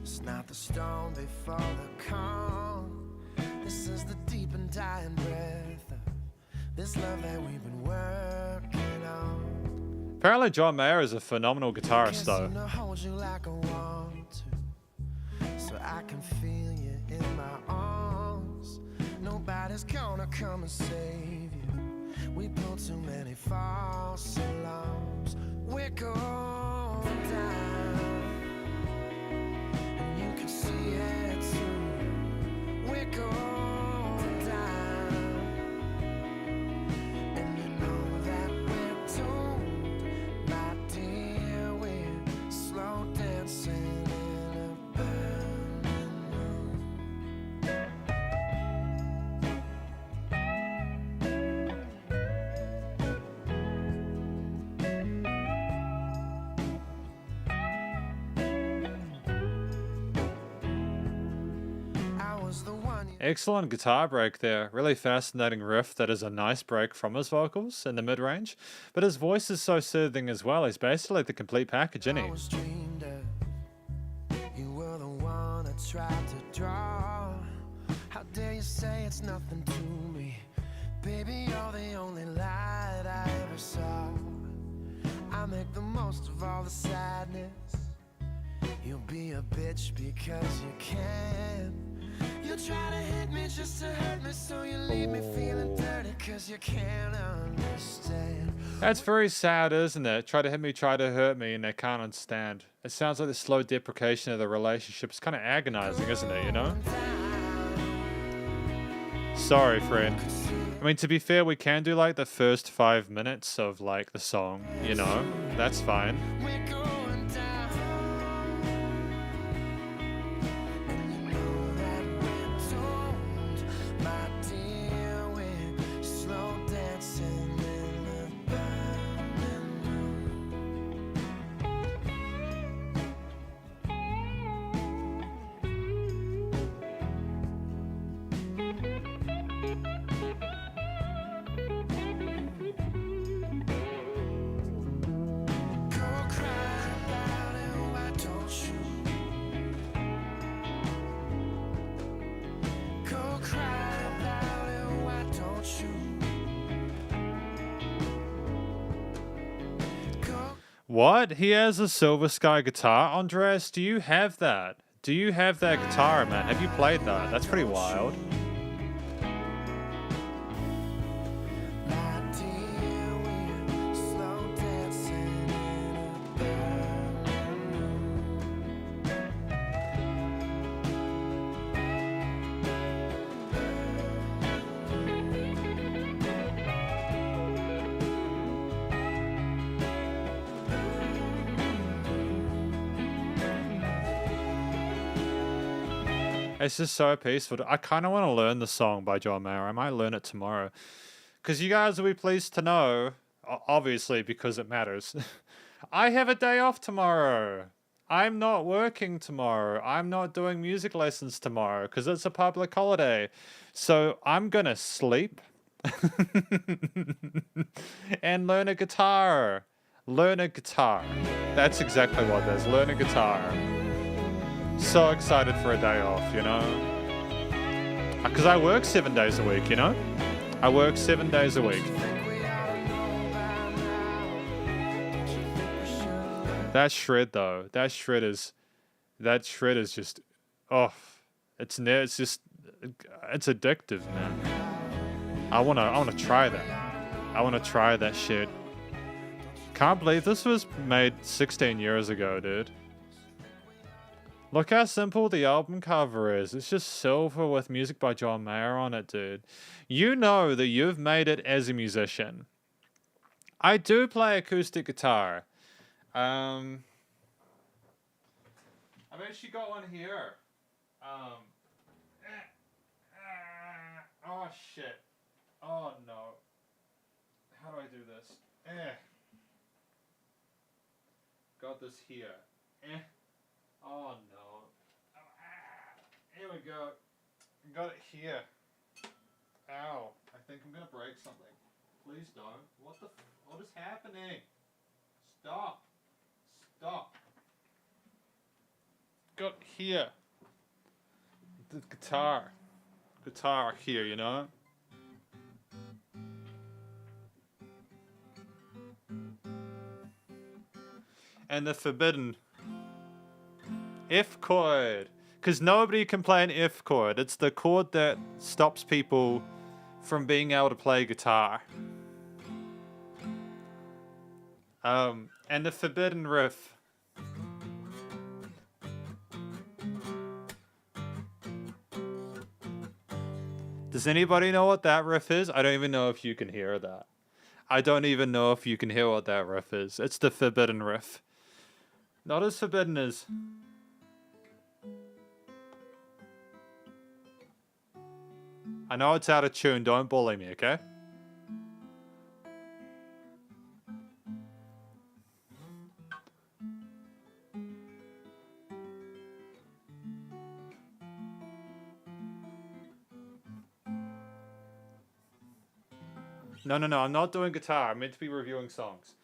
It's not the storm before the calm. This is the deep and dying breath of this love that we've been working on. Apparently John Mayer is a phenomenal guitarist though. To hold you like I want to, so I can feel you in my arms. Nobody's gonna come and save you. We built too many false alarms. We're going down, and you can see it too. We're going down, and you know that we're doomed, my dear. We're slow dancing in a burning room. Excellent guitar break there. Really fascinating riff that is a nice break from his vocals in the mid-range. But his voice is so soothing as well. He's basically the complete package, isn't he? You were the one I tried to draw. How dare you say it's nothing to me? Baby, you're the only light I ever saw. I make the most of all the sadness. You'll be a bitch because you can. You try to hit me just to hurt me, so you leave me feeling dirty because you can't understand. That's very sad, isn't it? Try to hit me, try to hurt me, and they can't understand. It sounds like the slow deprecation of the relationship. It's kind of agonizing, isn't it, you know? Sorry, friend. I mean, to be fair, we can do like the first 5 minutes of like the song, you know? That's fine. What? He has a Silver Sky guitar? Andreas, do you have that? Do you have that guitar, man? Have you played that? That's pretty wild. It's just so peaceful. I kind of want to learn the song by John Mayer. I might learn it tomorrow. Because you guys will be pleased to know, obviously because it matters, I have a day off tomorrow. I'm not working tomorrow. I'm not doing music lessons tomorrow because it's a public holiday. So I'm gonna sleep and learn a guitar. Learn a guitar. That's exactly what it is. Learn a guitar. So excited for a day off, you know? Because I work 7 days a week, you know? I work 7 days a week. That shred though, that shred is just, oh, it's addictive, man. I wanna try that. I wanna try that shit. Can't believe this was made 16 years ago, dude. Look how simple the album cover is. It's just silver with music by John Mayer on it, dude. You know that you've made it as a musician. I do play acoustic guitar. I've actually got one here. Oh shit. Oh no. How do I do this? Got this here. Oh no. Here we go. Got it here. Ow. I think I'm gonna break something. Please don't. What is happening? Stop. Stop. Got here. The guitar. Guitar here, you know? And the forbidden F chord. Because nobody can play an F chord. It's the chord that stops people from being able to play guitar. And the forbidden riff. Does anybody know what that riff is? I don't even know if you can hear that. I don't even know if you can hear what that riff is. It's the forbidden riff. Not as forbidden as... I know it's out of tune. Don't bully me, okay? No, I'm not doing guitar. I'm meant to be reviewing songs.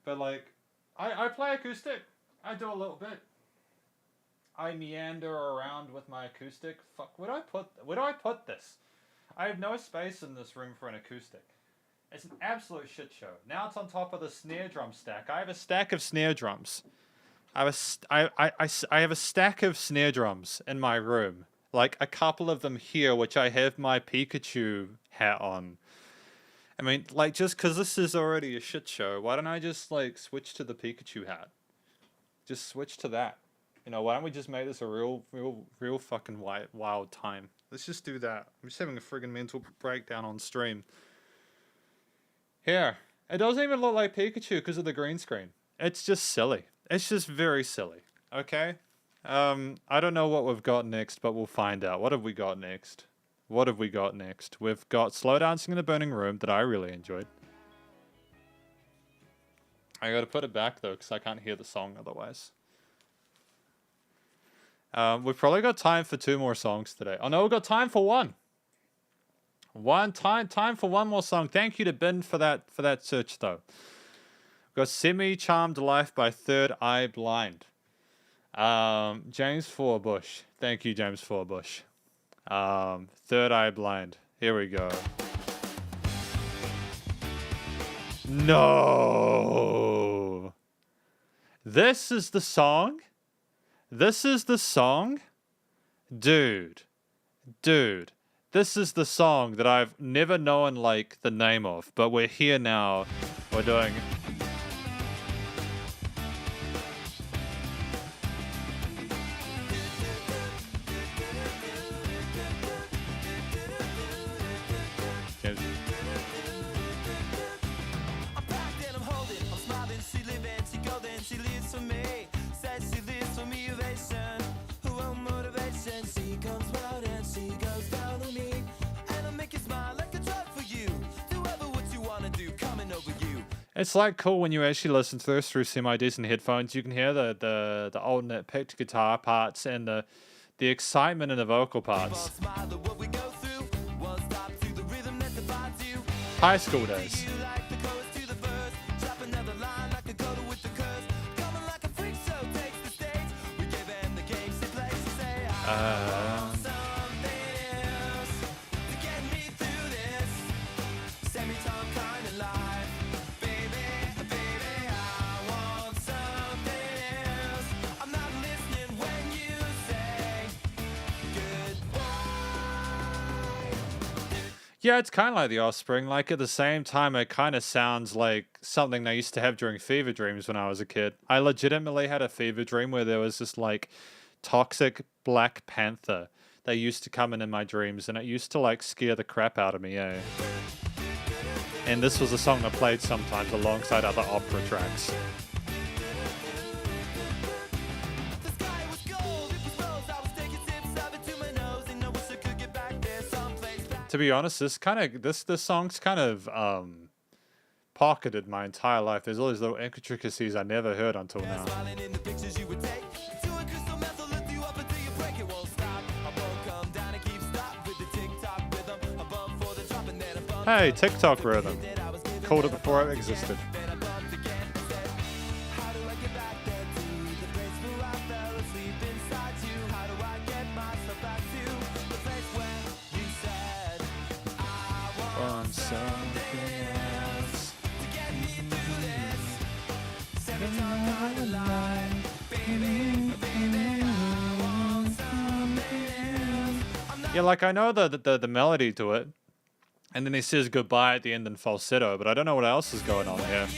But, like, I play acoustic. I do a little bit. I meander around with my acoustic. Fuck, where do I put this? I have no space in this room for an acoustic. It's an absolute shit show. Now it's on top of the snare drum stack. I have a stack of snare drums. I have a stack of snare drums in my room. Like, a couple of them here, which I have my Pikachu hat on. I mean, like, just because this is already a shit show, why don't I just, like, switch to the Pikachu hat? Just switch to that. You know, why don't we just make this a real fucking wild time? Let's just do that. I'm just having a friggin' mental breakdown on stream. Here. It doesn't even look like Pikachu because of the green screen. It's just silly. It's just very silly. Okay? I don't know what we've got next, but we'll find out. What have we got next? What have we got next? We've got Slow Dancing in the Burning Room that I really enjoyed. I gotta put it back though, because I can't hear the song otherwise. We've probably got time for 2 more songs today. Oh no, we've got time for one. Time for one more song. Thank you to Ben for that search though. We've got Semi-Charmed Life by Third Eye Blind. James Forbush. Thank you, James Forbush. Third Eye Blind. Here we go. No. This is the song? This is the song? Dude. This is the song that I've never known, like, the name of. But we're here now. We're doing... It's like cool when you actually listen to this through semi-decent headphones. You can hear the alternate picked guitar parts and the excitement in the vocal parts. High school days. Yeah, it's kind of like The Offspring. Like, at the same time, it kind of sounds like something they used to have during fever dreams when I was a kid. I legitimately had a fever dream where there was this, like, toxic Black Panther that used to come in my dreams, and it used to, like, scare the crap out of me, eh? And this was a song I played sometimes alongside other opera tracks. To be honest, this song's kind of pocketed my entire life. There's all these little intricacies I never heard until now. Hey, TikTok rhythm. Called it before it existed. Yeah, like I know the melody to it, and then he says goodbye at the end in falsetto, but I don't know what else is going on here.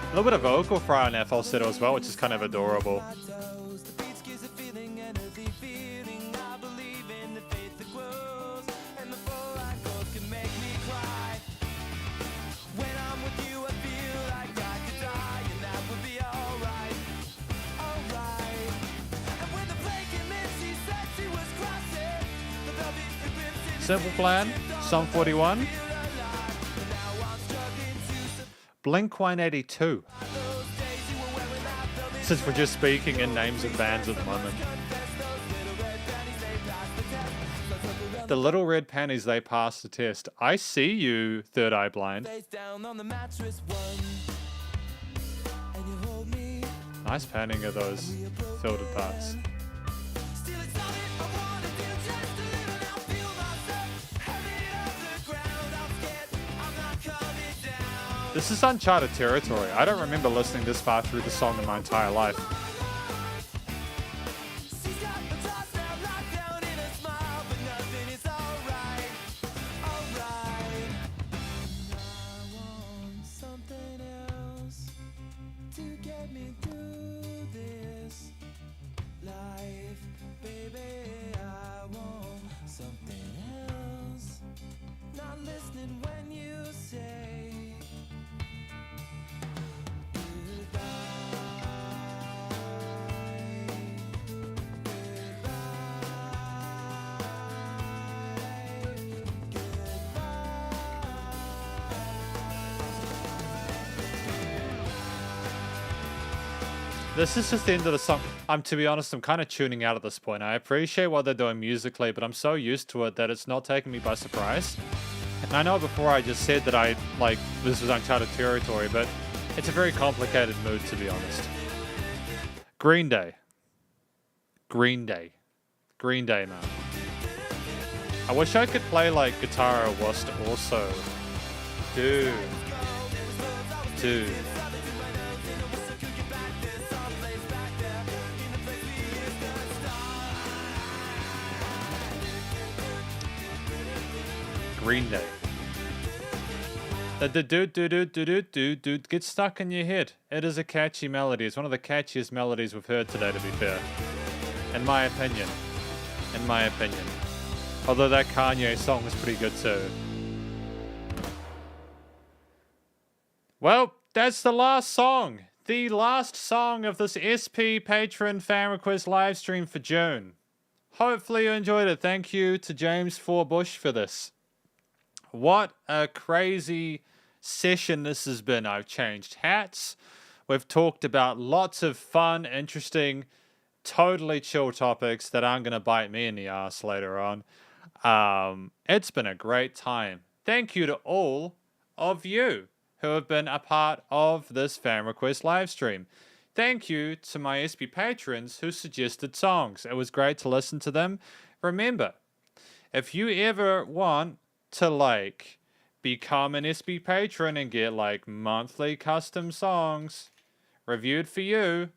A little bit of vocal fry on that falsetto as well, which is kind of adorable. Simple Plan, Song 41. Blink 182. Since we're just speaking in names of bands at the moment. The Little Red Panties, they passed the test. I see you, Third Eye Blind. Nice panning of those filtered parts. This is uncharted territory. I don't remember listening this far through the song in my entire life. This is just the end of the song. To be honest, I'm kind of tuning out at this point. I appreciate what they're doing musically, but I'm so used to it that it's not taking me by surprise. And I know before I just said that this was uncharted territory, but it's a very complicated mood, to be honest. Green Day. Green Day. Green Day, man. I wish I could play like guitar whilst also. Dude. Green Day. The dude gets stuck in your head. It is a catchy melody. It's one of the catchiest melodies we've heard today, to be fair. In my opinion. Although that Kanye song was pretty good too. Well, that's the last song. The last song of this SP Patron fan request live stream for June. Hopefully you enjoyed it. Thank you to James 4 Bush for this. what a crazy session this has been. I've changed hats. We've talked about lots of fun, interesting, totally chill topics that aren't going to bite me in the ass later on. It's been a great time. Thank you to all of you who have been a part of this fan request live stream. Thank you to my SP patrons who suggested songs. It was great to listen to them. Remember, if you ever want to like become an SP patron and get like monthly custom songs reviewed for you,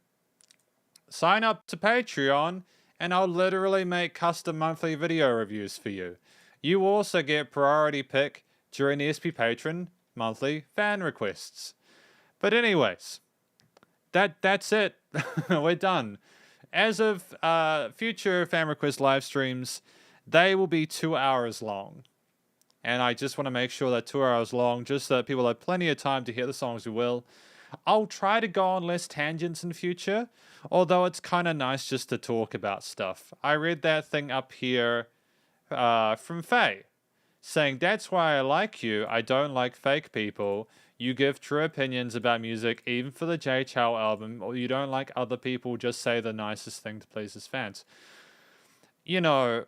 sign up to Patreon and I'll literally make custom monthly video reviews for you. You also get priority pick during the SP Patron monthly fan requests. But anyways, that's it. We're done. As of future fan request live streams, they will be 2 hours long. And I just want to make sure that 2 hours long, just so that people have plenty of time to hear the songs who will. I'll try to go on less tangents in future, although it's kind of nice just to talk about stuff. I read that thing up here from Faye, saying, "That's why I like you. I don't like fake people. You give true opinions about music, even for the J Chow album, or you don't like other people just say the nicest thing to please his fans." You know,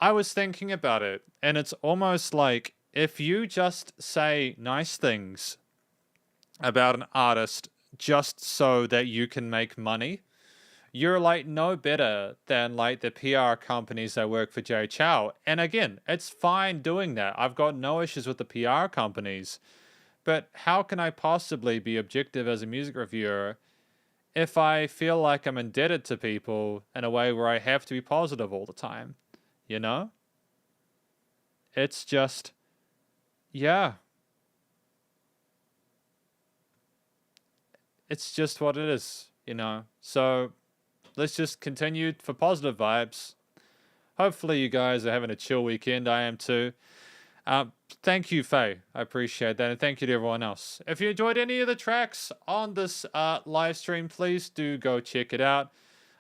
I was thinking about it, and it's almost like if you just say nice things about an artist just so that you can make money, you're like no better than like the PR companies that work for J Chow. And again, it's fine doing that. I've got no issues with the PR companies. But how can I possibly be objective as a music reviewer if I feel like I'm indebted to people in a way where I have to be positive all the time? You know? It's just, yeah. It's just what it is, you know? So let's just continue for positive vibes. Hopefully you guys are having a chill weekend. I am too. Thank you, Faye. I appreciate that. And thank you to everyone else. If you enjoyed any of the tracks on this live stream, please do go check it out.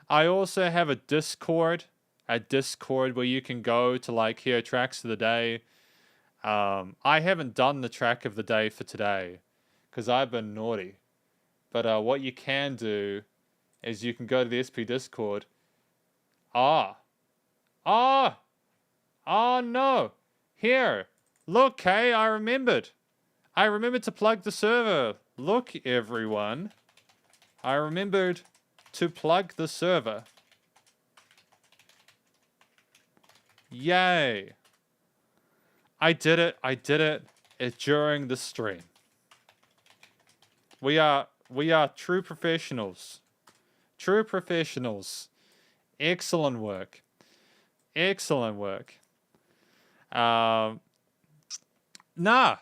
I also have a Discord where you can go to like hear tracks of the day. I haven't done the track of the day for today because I've been naughty. But what you can do is you can go to the SP Discord. Oh no. Here. Look, hey, I remembered. I remembered to plug the server. Look, everyone. I remembered to plug the server. Yay. I did it during the stream. We are true professionals. True professionals. Excellent work. Excellent work. Nah,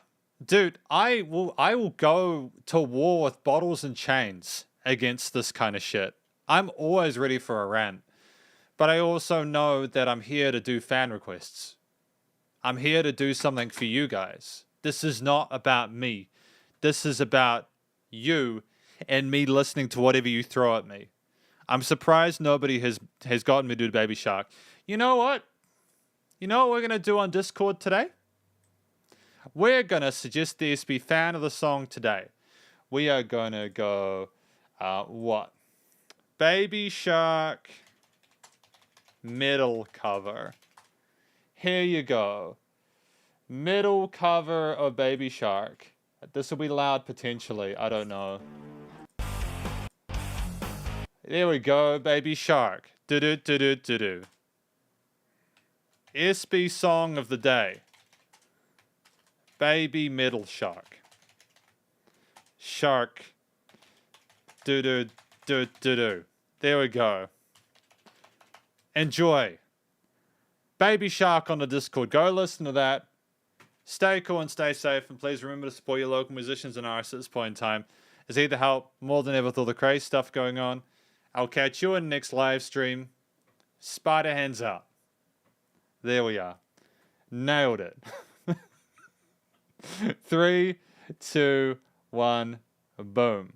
dude, I will go to war with bottles and chains against this kind of shit. I'm always ready for a rant. But I also know that I'm here to do fan requests. I'm here to do something for you guys. This is not about me. This is about you and me listening to whatever you throw at me. I'm surprised nobody has gotten me to do Baby Shark. You know what? You know what we're going to do on Discord today? We're going to suggest the SP fan of the song today. We are going to go, what? Baby Shark middle cover. Here you go. Middle cover of Baby Shark. This will be loud potentially. I don't know. There we go. Baby Shark. Do-do-do-do-do-do. SP song of the day. Baby middle shark. Shark. Do-do-do-do-do. There we go. Enjoy. Baby Shark on the Discord. Go listen to that. Stay cool and stay safe. And please remember to support your local musicians and artists at this point in time. It's either help more than ever with all the crazy stuff going on. I'll catch you in the next live stream. Spiderhands Out. There we are. Nailed it. 3, 2, 1, boom.